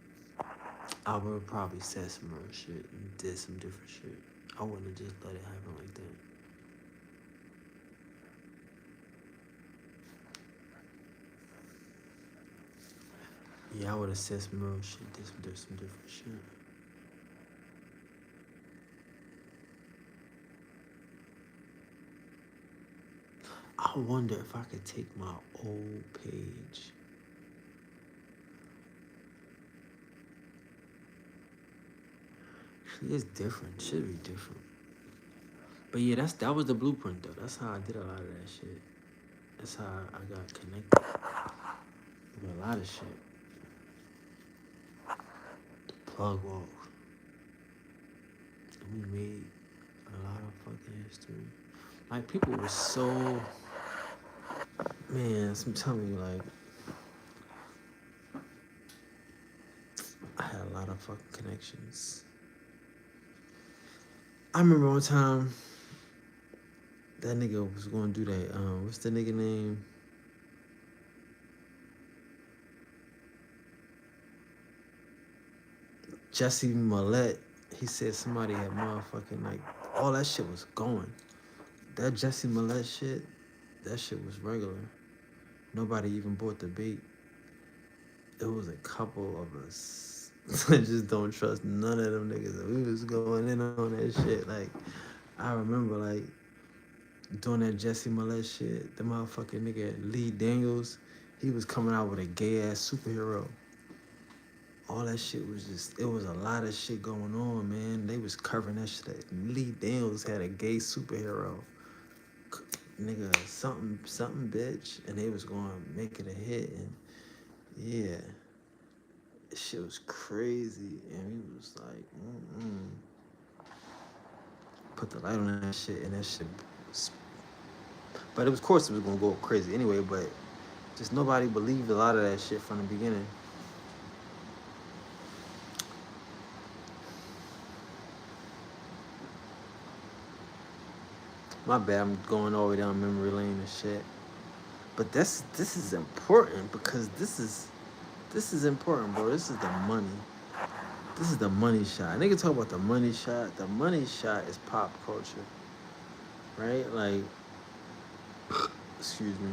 [SPEAKER 1] I would have probably said some other shit and did some different shit. I wouldn't have just let it happen like that. Yeah, I would have said some real shit, did some different shit. I wonder if I could take my old page. Actually, it's different. Should be different. But yeah, that was the blueprint though. That's how I did a lot of that shit. That's how I got connected with a lot of shit. Plug walk. And we made a lot of fucking history. Like people were so, man, I'm telling you, like I had a lot of fucking connections. I remember one time that nigga was gonna do that. What's the nigga name? Jesse Millette. He said somebody had motherfucking like all that shit was going. That Jesse Millette shit, that shit was regular. Nobody even bought the beat. It was a couple of us. I just don't trust none of them niggas. We was going in on that shit. Like, I remember like doing that Jesse Millette shit. The motherfucking nigga Lee Daniels, he was coming out with a gay ass superhero. All that shit was just, it was a lot of shit going on, man. They was covering that shit. Lee Daniels had a gay superhero. Nigga, something bitch. And they was going to make it a hit. And yeah, shit was crazy. And he was like, put the light on that shit. And that shit was, but it was, of course, it was going to go crazy anyway. But just nobody believed a lot of that shit from the beginning. My bad, I'm going all the way down memory lane and shit. But this is important because this is important, bro. This is the money. This is the money shot. Nigga talk about the money shot. The money shot is pop culture, right? Like, excuse me.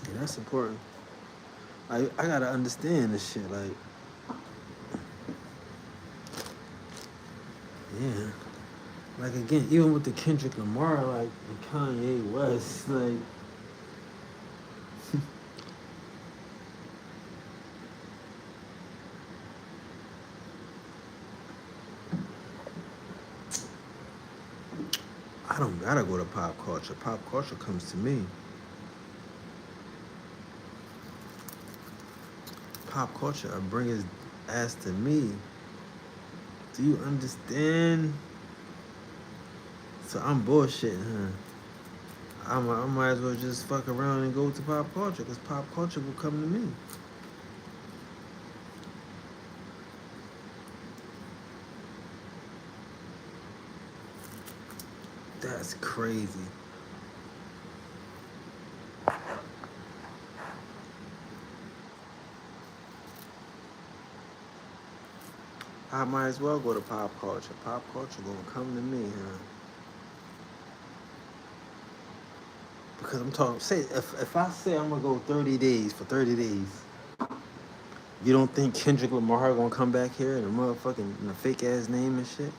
[SPEAKER 1] Yeah, that's important. I gotta understand this shit. Like, yeah. Like again, even with the Kendrick Lamar, like the Kanye West, like I don't gotta go to pop culture. Pop culture comes to me. Pop culture bring his ass to me. Do you understand? So I'm bullshitting, huh? I might as well just fuck around and go to pop culture, because pop culture will come to me. That's crazy. I might as well go to pop culture. Pop culture gonna come to me, huh? Because I'm talking, say, if I say I'm gonna go 30 days for 30 days, you don't think Kendrick Lamar gonna come back here in a motherfucking in a fake ass name and shit?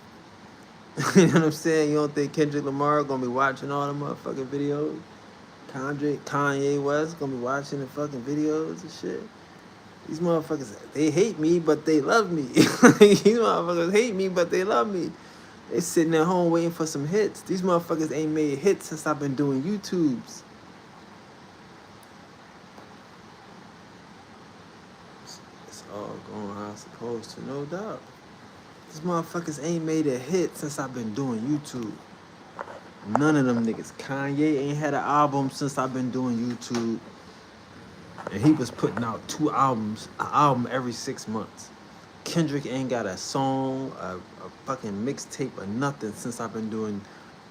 [SPEAKER 1] You know what I'm saying? You don't think Kendrick Lamar gonna be watching all the motherfucking videos? Kanye West gonna be watching the fucking videos and shit? These motherfuckers, they hate me, but they love me. These motherfuckers hate me, but they love me. They sitting at home waiting for some hits. These motherfuckers ain't made hits since I've been doing YouTubes. It's all going how it's supposed to, no doubt. These motherfuckers ain't made a hit since I've been doing YouTube. None of them niggas. Kanye ain't had an album since I've been doing YouTube. And he was putting out an album every 6 months. Kendrick ain't got a song, a fucking mixtape or nothing since I've been doing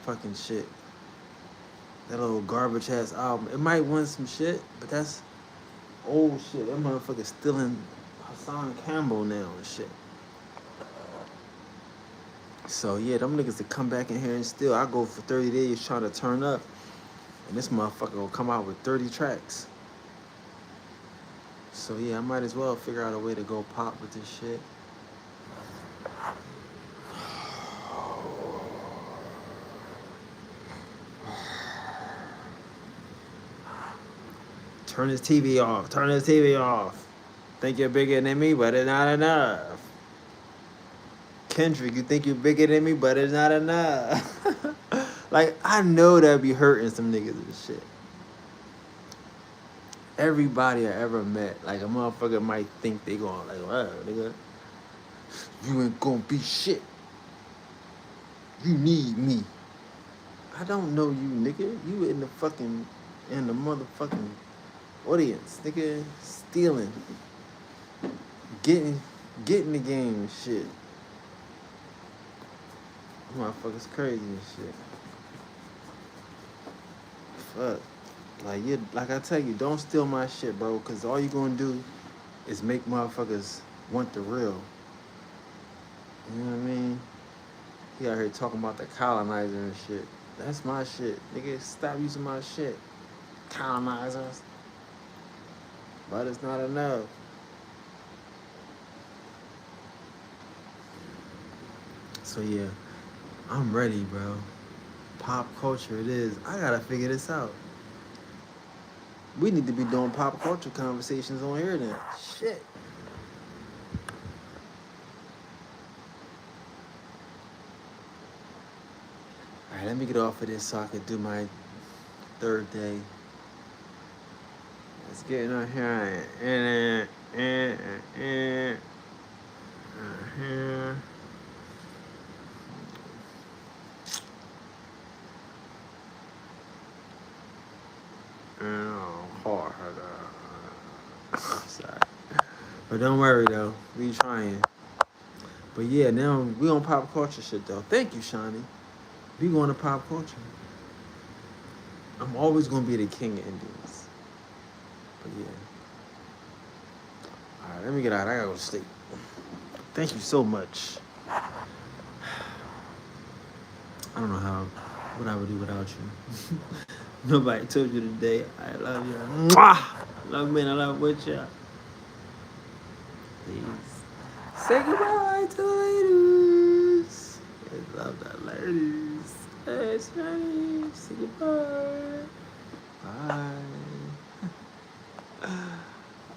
[SPEAKER 1] fucking shit. That little garbage ass album. It might win some shit, but that's old shit. That motherfucker's still in Hassan Campbell now and shit. So yeah, them niggas that come back in here and still, I go for 30 days trying to turn up, and this motherfucker will come out with 30 tracks. So yeah, I might as well figure out a way to go pop with this shit. Turn his TV off. Turn his TV off. Think you're bigger than me, but it's not enough. Kendrick, you think you're bigger than me, but it's not enough. Like, I know that be hurting some niggas and shit. Everybody I ever met, like a motherfucker might think they going like, wow, nigga, you ain't gonna be shit. You need me. I don't know you, nigga. You in the motherfucking audience, nigga, stealing, getting the game and shit. Motherfuckers crazy and shit. Fuck. Like I tell you, don't steal my shit, bro, cause all you gonna do is make motherfuckers want the real. You know what I mean? He out here talking about the colonizer and shit. That's my shit. Nigga, stop using my shit. Colonizers. But it's not enough. So yeah, I'm ready, bro. Pop culture it is. I gotta figure this out. We need to be doing pop culture conversations on here then. Shit. Alright, let me get off of this so I can do my third day. Let's get in here. Hard. Sorry. But don't worry though. We trying. But yeah, now we on pop culture shit though. Thank you, Shawnee. We going to pop culture. I'm always gonna be the king of Indians. But yeah. Alright, let me get out. I gotta go to sleep. Thank you so much. I don't know what I would do without you. Nobody told you today. I love you. Mwah! Love me and I love with you. Please. Say goodbye to the ladies. I love that ladies. Hey, Say goodbye.